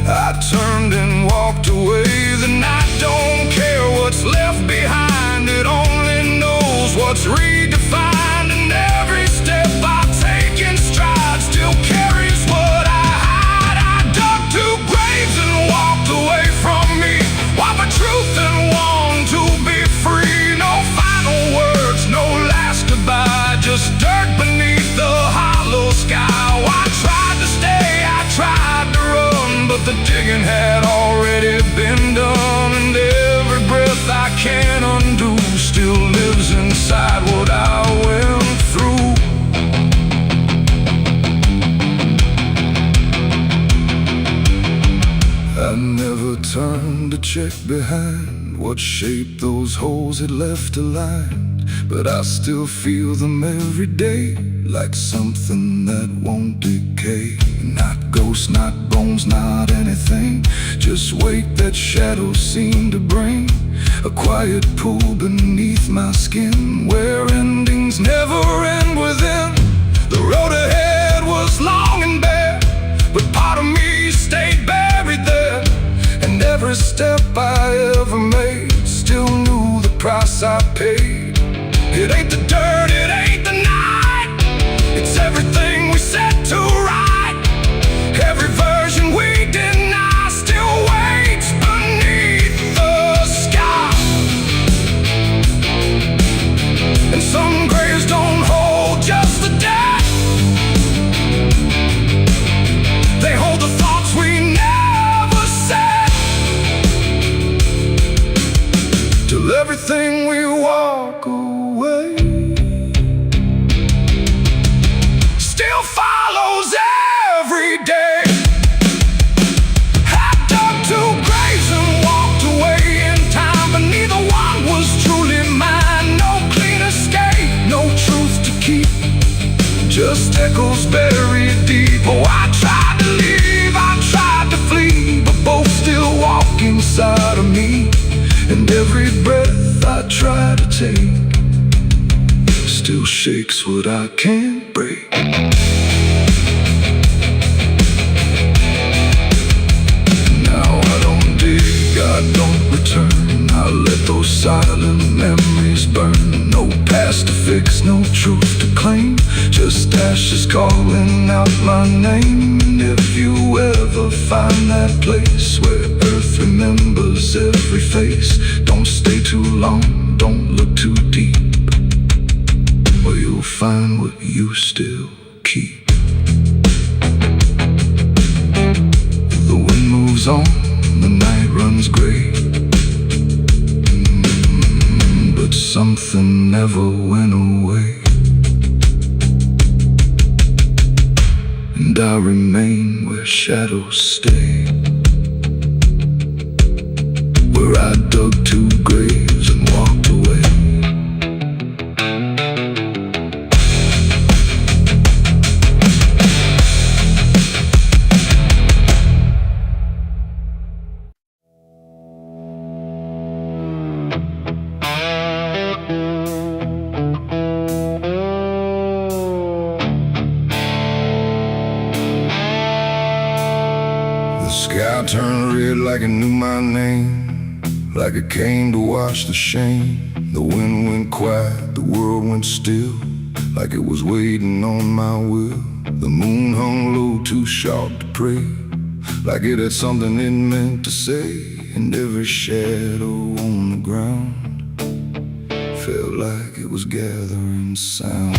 I turned and walked away. The night don't care what's left behind, it only knows what's redefined. And every step I take in stride still carries what I hide. I dug two graves and walked away from me, while my truth and long to be free. No final words, no last goodbye, just dirt beneath the hollow sky. I tried to stay, I tried to run, but the digging had already been done. And every breath I can't undo still lives inside what I went through. I never turned to check behind what shape those holes had left aligned, but I still feel them every day, like something that won't decay. Not ghosts, not bones, not anything, just weight that shadows seem to bring. A quiet pool beneath my skin, where endings never end within. The road ahead was long and bare, but part of me stayed buried there. And every step I ever made still knew the price I paid. It ain't the dirt, it ain't the night, it's everything we set to right. Every version we deny still waits beneath the sky. And some graves don't hold just the dead, they hold the thoughts we never said. Till everything we walk away still follows every day. I dug two graves and walked away in time, but neither one was truly mine. No clean escape, no truth to keep, just echoes buried deep. Oh, I tried to leave, I tried to flee, but both still walk inside of me. And every breath I try to take still shakes what I can't break. Now I don't dig, I don't return, I let those silent memories burn. No past to fix, no truth to claim, just ashes calling out my name. And if you ever find that place where earth remembers every face, don't stay too long, don't look too deep, or you'll find what you still keep. The wind moves on, the night runs gray, but something never went away. And I remain where shadows stay, where I dug two graves and walked away. The sky turned red like it knew my name, like it came to wash the shame. The wind went quiet, the world went still, like it was waiting on my will. The moon hung low, too sharp to pray, like it had something it meant to say. And every shadow on the ground felt like it was gathering sound.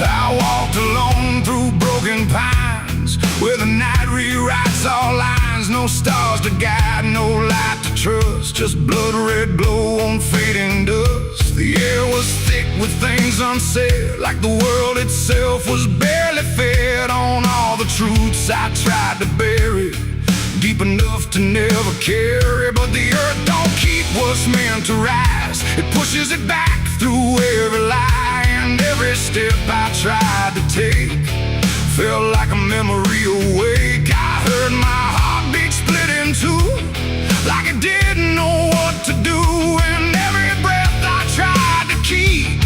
I walked alone through broken pines, where the night rewrites all lines. No stars to guide, no light to trust, just blood red glow on fading dust. The air was thick with things unsaid, like the world itself was barely fed on all the truths I tried to bury, deep enough to never carry. But the earth don't keep what's meant to rise, it pushes it back through every lie. And every step I tried to take felt like a memory awake. I heard my heartbeat split in two, like it didn't know what to do. And every breath I tried to keep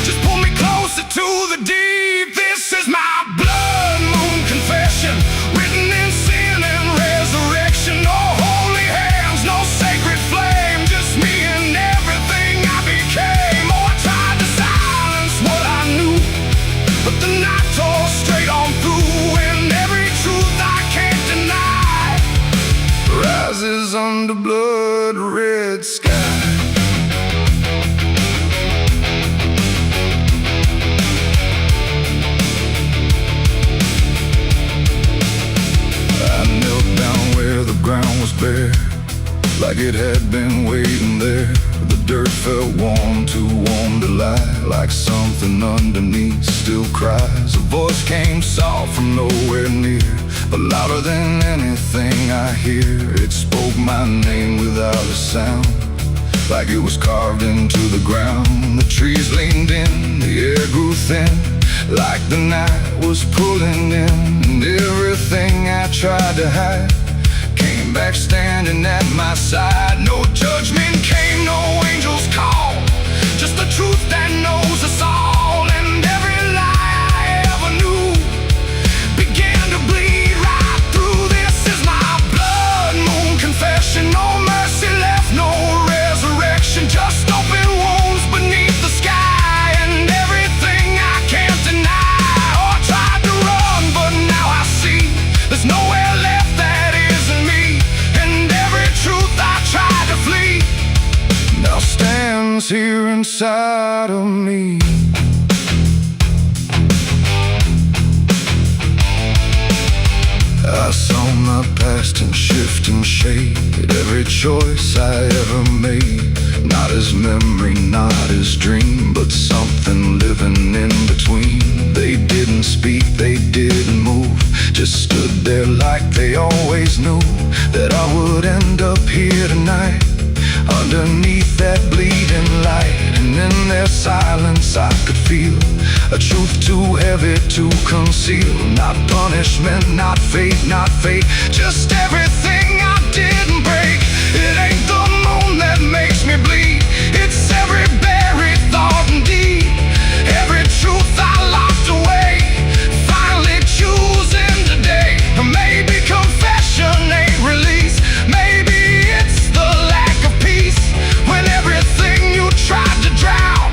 just pulled me closer to the deep. This is my blood moon confession, written in sin and resurrection. No holy hands, no sacred flame, just me and everything I became. Oh, I tried to silence what I knew, but the night tore straight on through. And every truth I can't deny rises under blood red sky. I knelt down where the ground was bare, like it had been waiting there. The dirt felt warm, too warm to lie, like something underneath still cries. A voice came soft from nowhere near, but louder than anything I hear. It spoke my name without a sound, like it was carved into the ground. The trees leaned in, the air grew thin, like the night was pulling in. And everything I tried to hide came back standing at my side. No judgment came, no angel's call, just the truth that knows us all. And every lie I ever knew began to bleed right through. This is my blood moon confession. No mercy left, no resurrection, just open wounds beneath the sky. And everything I can't deny. Oh, I tried to run, but now I see there's nowhere left that isn't me. And every truth I tried to flee now stands here inside of me. I saw my past in shift and shade, every choice I ever made, not as memory, not as dream, but something living in between. They didn't speak, they didn't move, just stood there like they always knew that I would end up here tonight, underneath that bleeding light. And in their silence I could feel a truth too heavy to conceal. Not punishment, not fate, just everything I didn't break. It ain't the moon that makes me bleed, it's every buried thought and deed, every truth I locked away, finally choosing today. Maybe confession ain't release, maybe it's the lack of peace, when everything you tried to drown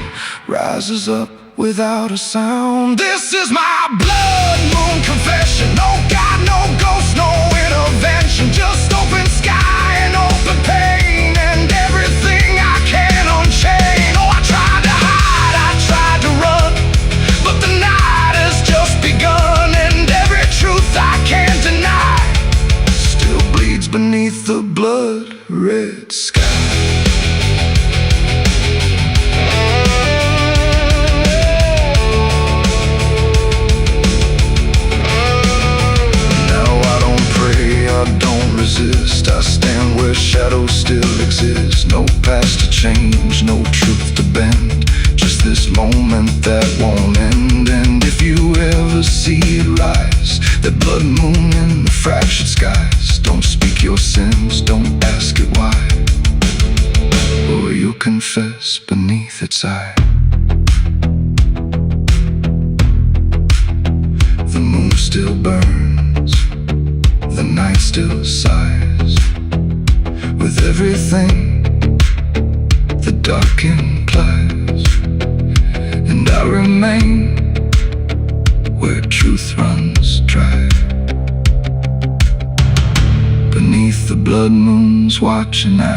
rises up without a sound. This is my blood moon confession. No God, no ghost, no intervention, just open sky and open pain, and everything I can unchain. Oh, I tried to hide, I tried to run, but the night has just begun. And every truth I can't deny still bleeds beneath the blood red sky. I stand where shadows still exist, no past to change, no truth to bend, just this moment that won't end. And if you ever see it rise, that blood moon in the fractured skies, don't speak your sins, don't ask it why, or you'll confess beneath its eye. The moon still burns, the night still sighs, with everything the dark implies. And I remain where truth runs dry, beneath the blood moon's watching eye.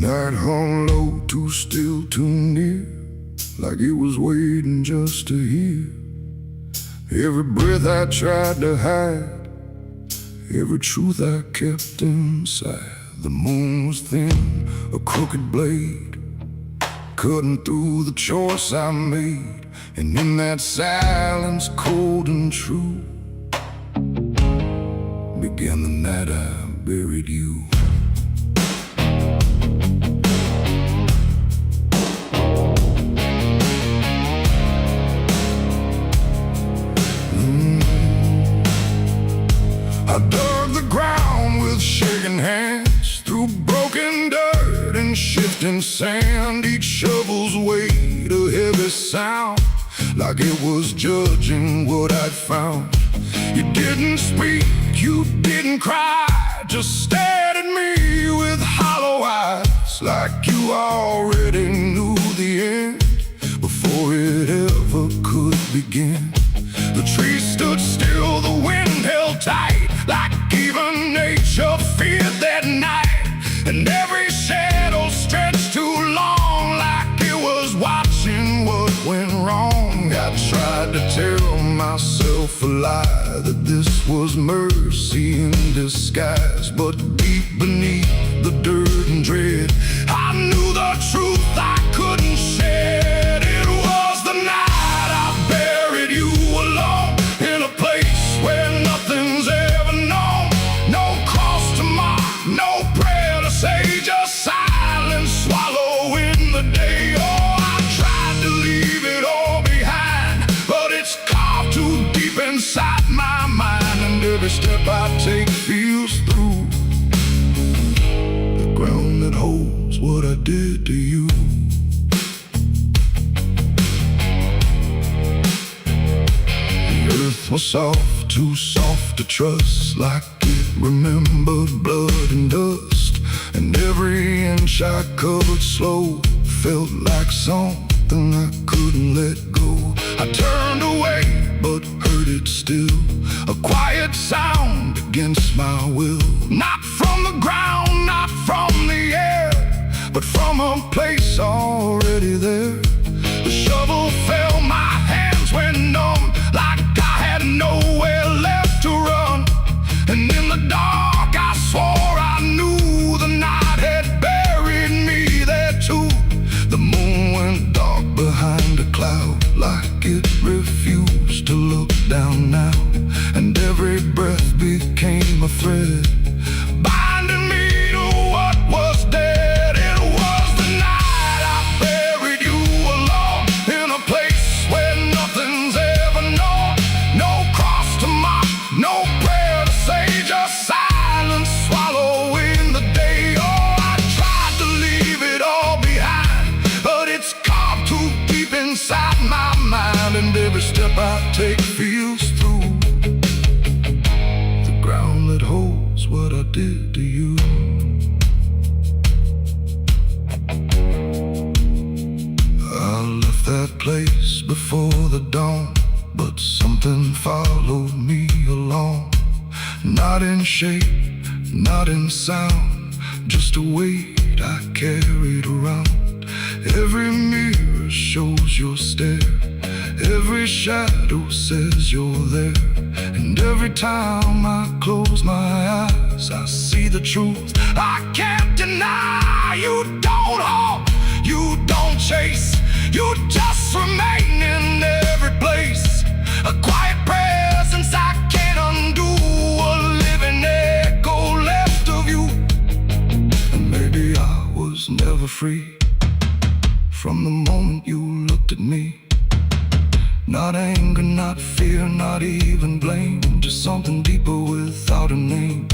Night hung low, too still, too near, like it was waiting just to hear. Every breath I tried to hide, every truth I kept inside. The moon was thin, a crooked blade, cutting through the choice I made. And in that silence, cold and true, began the night I buried you. I dug the ground with shaking hands, through broken dirt and shifting sand. Each shovel's weight a heavy sound, like it was judging what I'd found. You didn't speak, you didn't cry, just stared at me with hollow eyes, like you already knew the end before it ever could begin. The trees stood still, the wind held tight, like even nature feared that night. And every shadow stretched too long, like it was watching what went wrong. I tried to tell myself a lie, that this was mercy in disguise. But deep beneath the dirt and dread, I knew the truth I couldn't shed. It was the night I buried you alone, in a place where nothing's ever known. No cross to mark, no prayer to say, just silence swallowing the day. Oh, I tried to leave it all behind, but it's carved too deep inside my mind. And every step I take feels through the ground that holds what I did to you. The earth was soft, too soft to trust, like it remembered blood and dust. And every inch I covered slow felt like something I couldn't let go. I turned away, but heard it still, a quiet sound against my will. Not from the ground, not from the air, but from a place already there. The shovel fell, my hands went numb, like I had nowhere left to run. And in the dark I swore I knew the night had buried me there too. The moon went dark behind a cloud, like it refused to look down now. And every breath became a thread, binding me to what was dead. It was the night I buried you alone, in a place where nothing's ever known. No cross to mark, no prayer to say, just silence swallowing the day. Oh, I tried to leave it all behind, but it's carved too deep inside my mind. And every step I take feels through the ground that holds what I did to you. I left that place before the dawn, but something followed me along. Not in shape, not in sound, just a weight I carried around. Every mirror shows your stare, every shadow says you're there. And every time I close my eyes, I see the truth I can't deny. You don't hope, you don't chase, you just remain in every place. A quiet presence I can't undo, a living echo left of you. And maybe I was never free from the moment you looked at me. Not anger, not fear, not even blame, just something deeper without a name.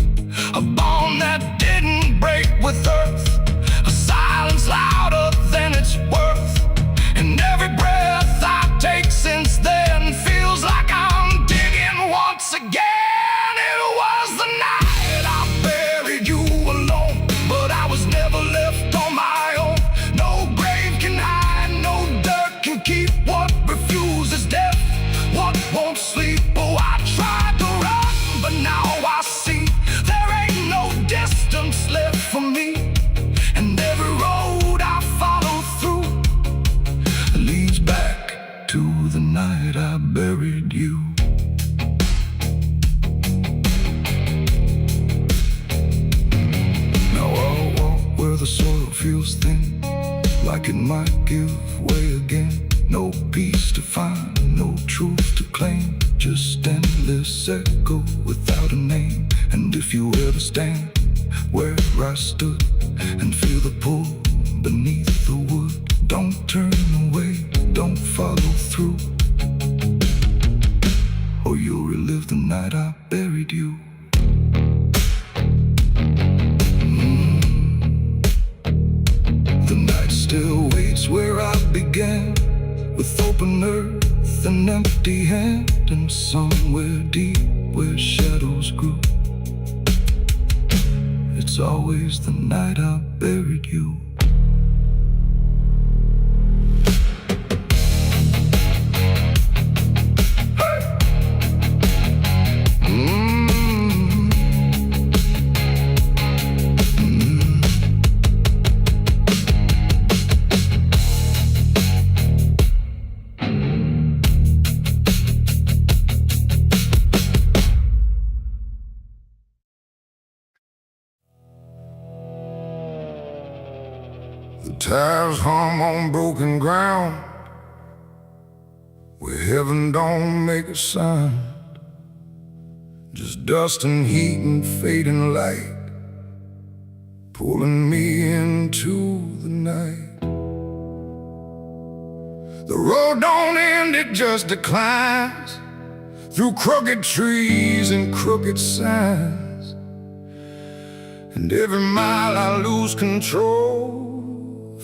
A bond that didn't break with earth, a silence louder than its worth. And every breath I take since then feels like I'm digging once again. It was the night I buried you alone, but I was never left on my own. No grave can hide, no dirt can keep what refuses death, what won't sleep. Oh, I tried to run, but now I see there ain't no distance left for me. feels thin, like it might give way again. No peace to find, no truth to claim, just endless echo without a name. And if you ever stand where I stood and feel the pull beneath the wood, don't turn away, don't follow through, or you'll relive the night I buried you. The night still waits where I began, with open earth and empty hand, and somewhere deep where shadows grew, it's always the night I buried you. The tires hum on broken ground, where heaven don't make a sound, just dust and heat and fading light, pulling me into the night. The road don't end, it just declines, through crooked trees and crooked signs, and every mile I lose control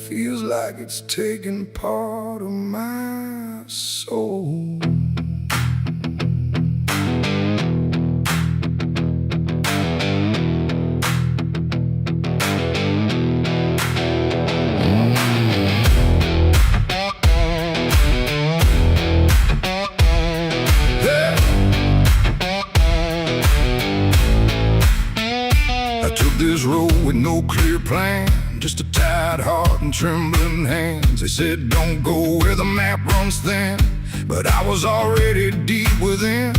feels like it's taking part of my soul. I took this road with no clear plan, just a tired heart and trembling hands. They said don't go where the map runs thin, but I was already deep within.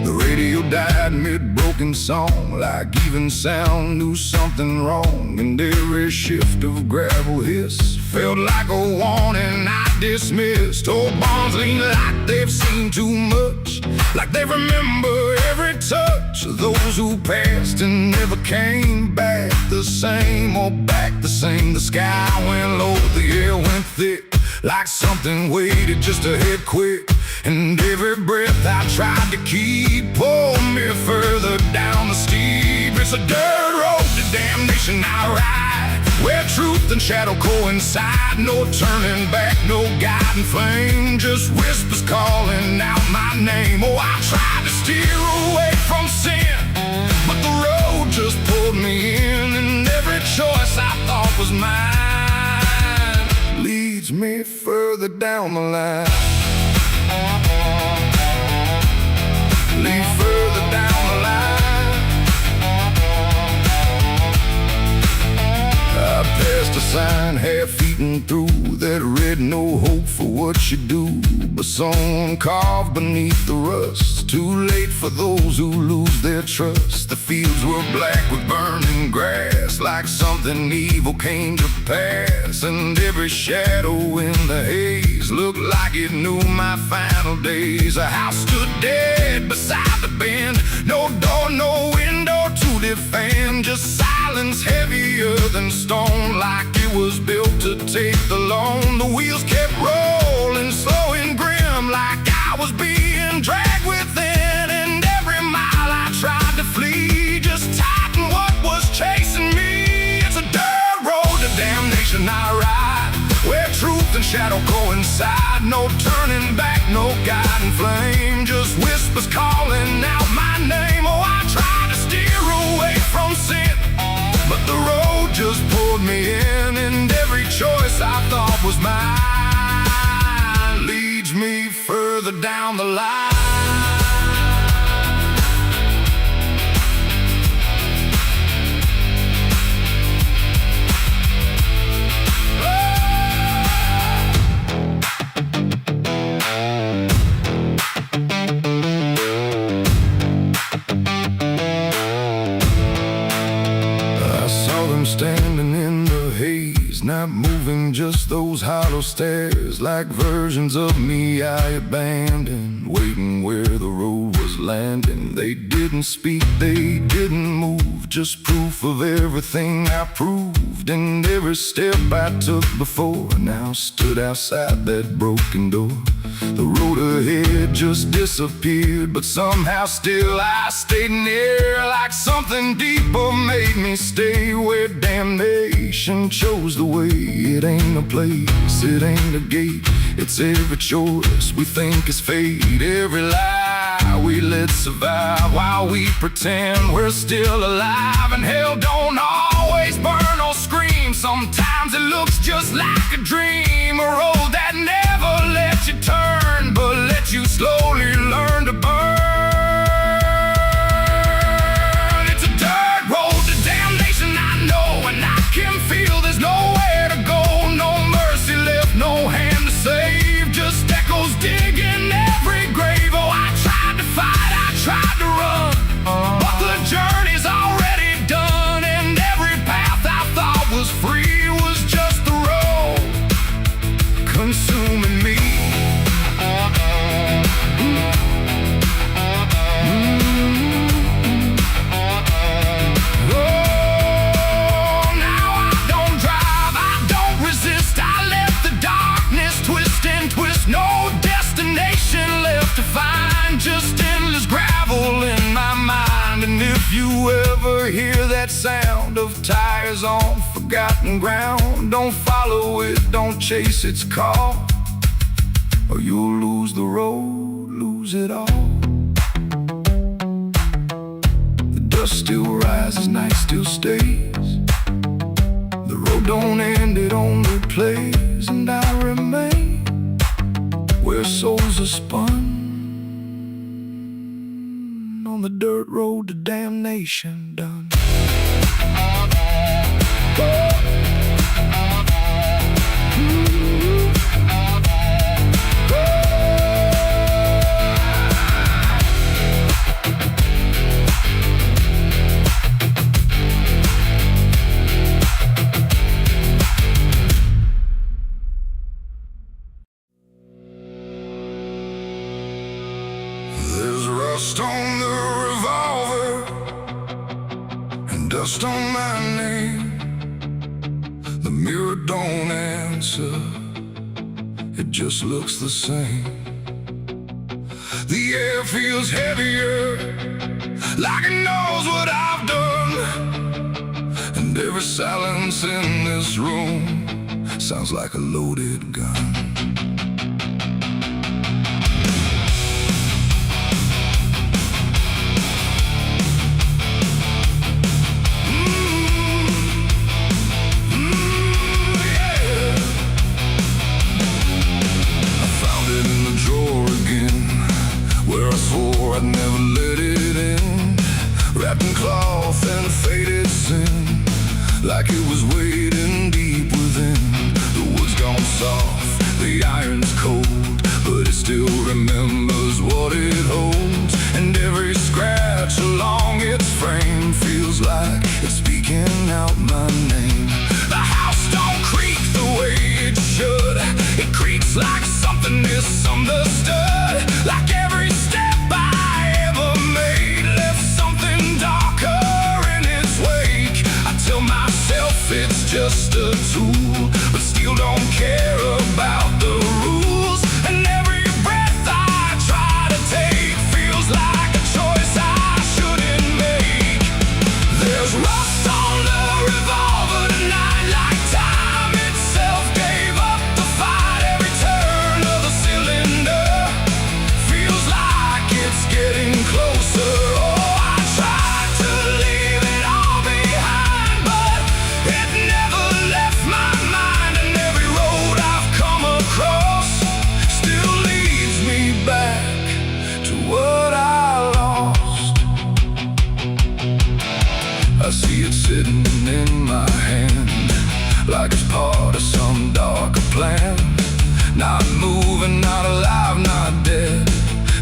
The radio died mid-broken song, like even sound knew something wrong. And every shift of gravel hiss felt like a warning I dismissed. Old bonds lean like they've seen too much, like they remember every touch of those who passed and never came back the same, or back the same. The sky went low, the air went thick, like something waited just to hit quick. And every breath I tried to keep pulled me further down the steep. It's a dirt road to damnation I ride, where truth and shadow coincide. No turning back, no guiding flame, just whispers calling out my name. Oh, I tried to steer away from sin, but the road just pulled me in. And every choice I thought was mine leads me further down the line. Lead further down the line. I passed a sign half-eaten through that read no hope for what you do, but someone carved beneath the rust, too late for those who lose their trust. The fields were black with burning grass, like something evil came to pass. And every shadow in the haze looked like it knew my final days. A house stood dead beside the bend, no door, no window to defend, just silence heavier than stone, like it was built to take the loan. The wheels kept rolling slow and grim, like I was being dragged within. And every mile I tried to flee just tightened what was chasing me. It's a dirt road to damnation I ride, where truth and shadow coincide. No turning back, no guiding flame, just whispers calling out my name. Oh, I tried to steer away from sin, but the road just pulled me in. And every choice I thought was mine leads me further down the line. Standing in the haze, not moving, just those hollow stares, like versions of me I abandoned, waiting where the road was landing. They didn't speak, they didn't move, just proof of everything I proved, and every step I took before now stood outside that broken door. The road ahead just disappeared, but somehow still I stayed near, like something deeper made me stay where damnation chose the way. It ain't a place, it ain't a gate, it's every choice we think is fate, every lie we let survive while we pretend we're still alive. And hell don't always burn or scream, sometimes it looks just like a dream, a road that never lets you turn but let you slowly learn to burn. It's a dirt road to damnation, I know, and I can feel there's nowhere to go, no mercy left, no hand to save, just echoes digging every grave. Oh, I tried to fight, I tried to run, but the journey's already done, and every path I thought was free was just the road consuming me. No destination left to find, just endless gravel in my mind. And if you ever hear that sound of tires on forgotten ground, don't follow it, don't chase its call, or you'll lose the road, lose it all. The dust still rises, night still stays, the road don't end, it only plays, and I remain where souls are spun on the dirt road to damnation done. Rust on the revolver and dust on my name. The mirror don't answer, it just looks the same. The air feels heavier, like it knows what I've done, and every silence in this room sounds like a loaded gun. I'd never let it in, wrapped in cloth and faded sin, like it was waiting deep within. The wood's gone soft, the iron's cold, but it still remembers what it holds, and every scratch along its frame feels like it's speaking out my name. The house don't creak the way it should, it creaks like something misunderstood, like every step it's just a tool, but still don't care about the rules. And every breath I try to take feels like a choice I shouldn't make. There's rust on the revolver tonight, like time itself gave up the fight. Every turn of the cylinder feels like it's getting closer. Oh, I tried to leave it all behind, but it never left my mind, and every road I've come across still leads me back to what I lost. I see it sitting in my hand, like it's part of some darker plan. Not moving, not alive, not dead,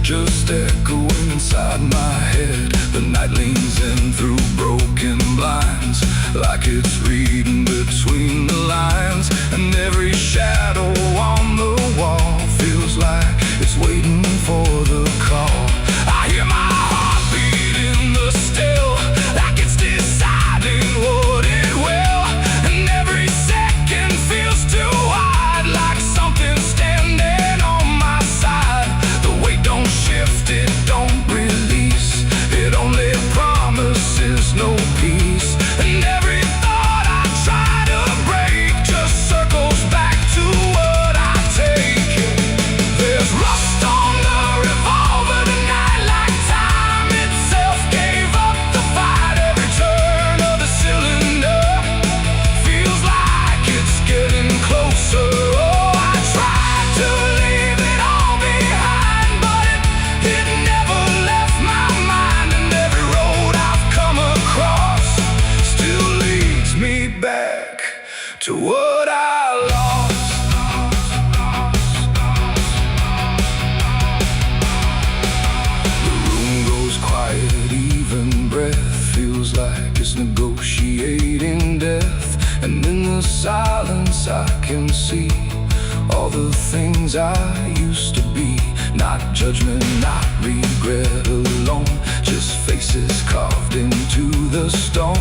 just echoing inside my head. The night leans in through broken blinds, like it's reading between the lines. And every shadow on the wall feels like it's waiting for the call. I hear my heartbeat in the still, like it's deciding what it will. And every second feels too wide, like something standing on my side. The weight don't shift, it don't release, it only promises no peace. And every thought I try to break just circles back to what I take. There's rust on the revolver tonight, like time itself gave up the fight. Every turn of the cylinder feels like it's getting closer. Oh, I tried to leave it all behind, but it never left my mind. And every road I've come across still leads me back to what I lost. The room goes quiet, even breath feels like it's negotiating death. And in the silence I can see all the things I used to be. Not judgment, not regret alone, just faces carved into the stone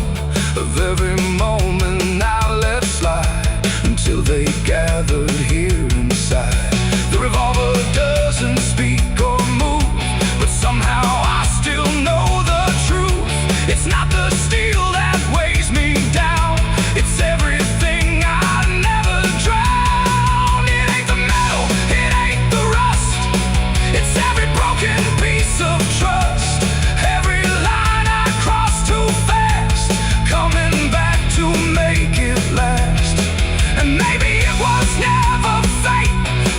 of every moment I let slide, until they gathered here inside. The revolver doesn't speak or move, but somehow I still know the truth. It's not the steel that weighs me down, it's everything I never drowned. It ain't the metal, it ain't the rust, it's every broken piece of trust. Every line I cross too fast, coming back to make it last. And maybe it was never fate,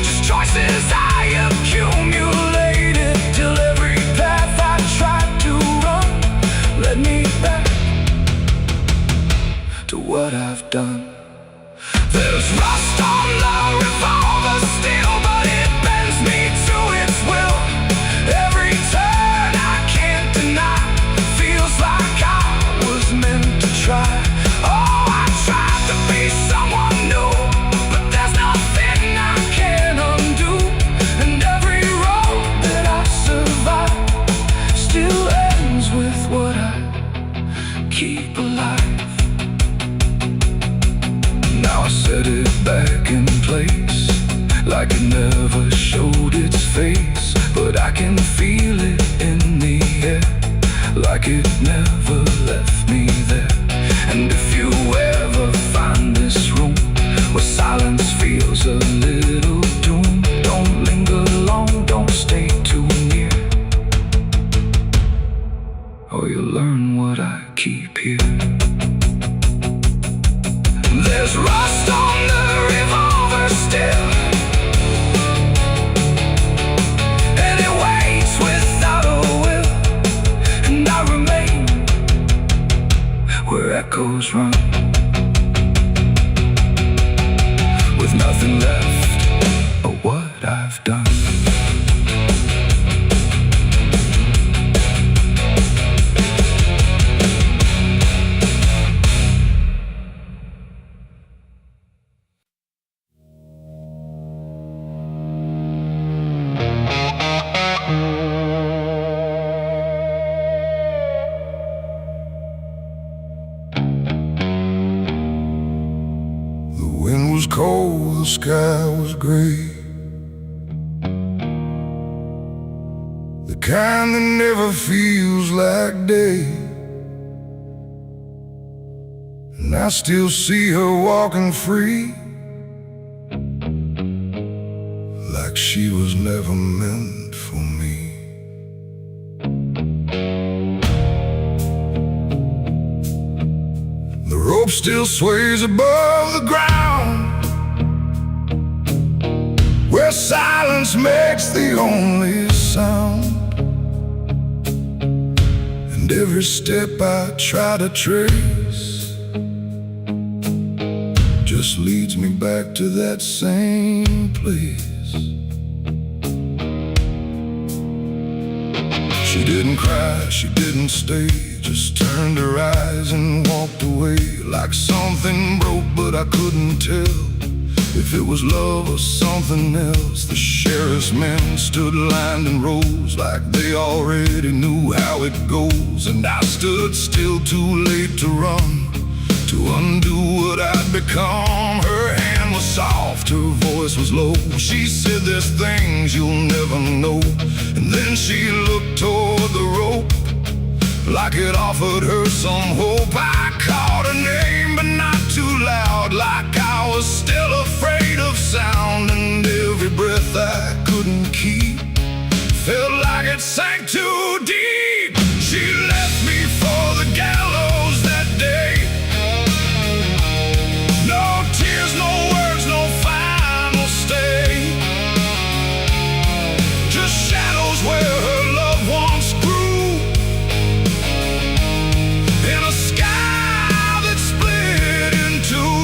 just choices I accumulated, till every path I tried to run led me back to what I've done. There's rust on the revolver still, but it bends me to its will. Every turn I can't deny feels like I was meant to try. Oh, I tried to be someone new, but there's nothing I can undo. And every road that I survive still ends with what I keep alive. Now I set it back in place, like it never showed its face. But I can feel it in the air, like it never left me there. And if you ever find this room where silence feels a little doom, don't linger long, don't stay too near, or you'll learn what I keep here. There's rust on the revolver still, and it waits without a will. And I remain where echoes run, with nothing left of what I've done. The wind was cold, the sky was gray, the kind that never feels like day. And I still see her walking free, like she was never meant for me. The rope still sways above the ground, where silence makes the only sound. And every step I try to trace just leads me back to that same place. She didn't cry, she didn't stay, just turned her eyes and walked away, like something broke but I couldn't tell if it was love or something else. The sheriff's men stood lined in rows like they already knew how it goes, and I stood still, too late to run, to undo what I'd become. Her hand was soft, her voice was low. She said, "There's things you'll never know." And then she looked toward the rope, like it offered her some hope. I called her name, but not too loud, like I was still afraid of sound. And every breath I couldn't keep felt like it sank too deep. She left me for the gallows that day. No tears, no words, no final stay, just shadows where her loved ones grew, in a sky that split in two.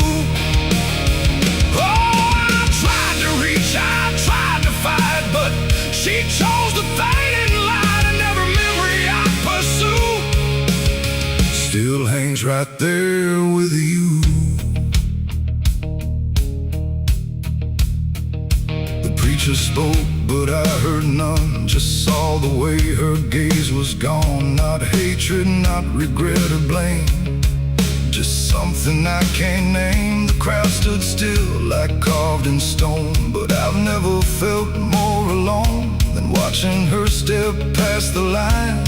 Oh, I tried to reach, I tried to fight, but she chose the fading light, and every memory I pursue still hangs right there with you. The preacher spoke, but I heard none, just saw the way her gaze was gone. Not hatred, not regret or blame, just something I can't name. The crowd stood still like carved in stone, but I've never felt more alone than watching her step past the line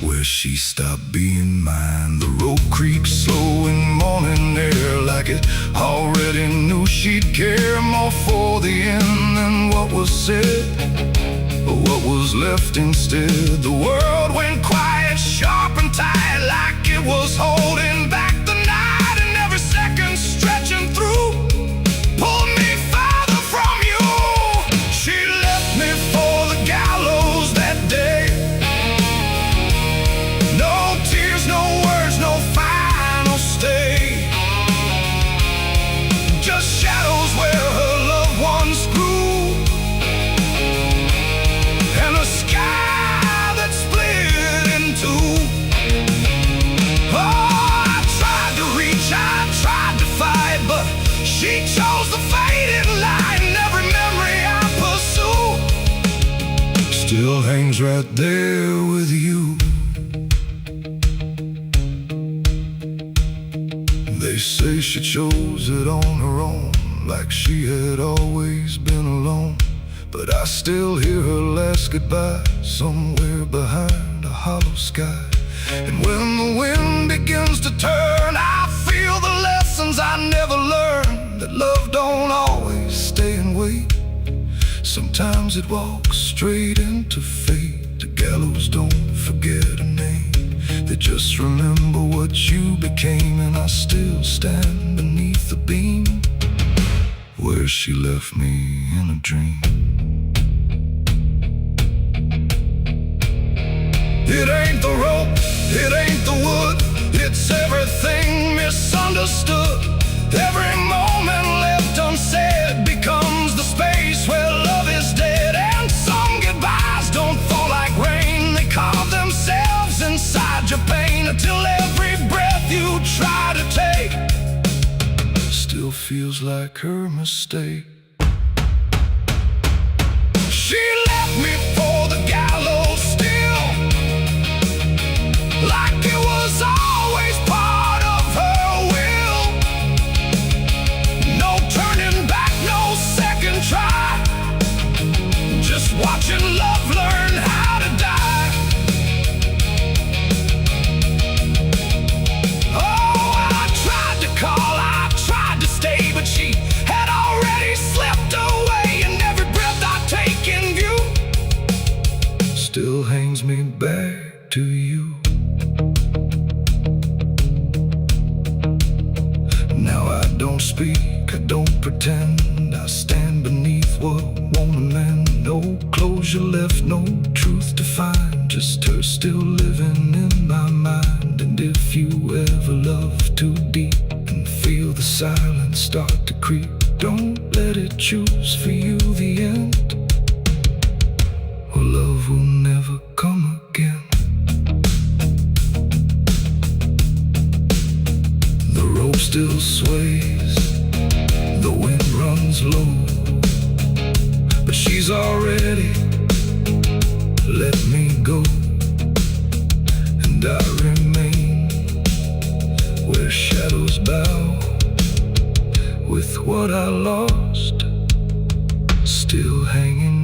where she stopped being mine. The rope creaks slow in morning air, like it already knew she'd care more for the end than what was said, but what was left instead. The world went quiet, sharp and tight, like it was holding back the night, and every second stretching through pulled me farther from you. She left me for the gallows that day. No tears, no words, no final stay, just shadows where her loved ones grew, and a sky that split in two. Oh, I tried to reach, I tried to fight, but she chose the faded light, and every memory I pursue still hangs right there with you. They say she chose it on her own, like she had always been alone, but I still hear her last goodbye somewhere behind a hollow sky. And when the wind begins to turn, I feel the lessons I never learned, that love don't always stay and wait. Sometimes it walks straight into fate. The gallows don't forget a name, they just remember what you became. And I still stand beneath the beam where she left me in a dream. It ain't the rope, it ain't the wood, it's everything misunderstood. Every moment left unsaid becomes the space where love is dead. And some goodbyes don't fall like rain, they carve themselves inside your pain, until every breath you try to take still feels like her mistake. She left me for the gallows still, like it was always part of her will. No turning back, no second try, just watching love learn how to die. Oh, I tried to call, I tried to stay, but she had already slipped away, and every breath I take in view still hangs me back to you. Now I don't speak, I don't pretend, I stand beneath what won't amend. No closure left, no truth to find, just her still living in my mind. And if you ever love too deep and feel the silence start to creep, don't let it choose for you the end, or love will never come again. still sways, the wind runs low, but she's already let me go. And I remain where shadows bow, with what I lost still hanging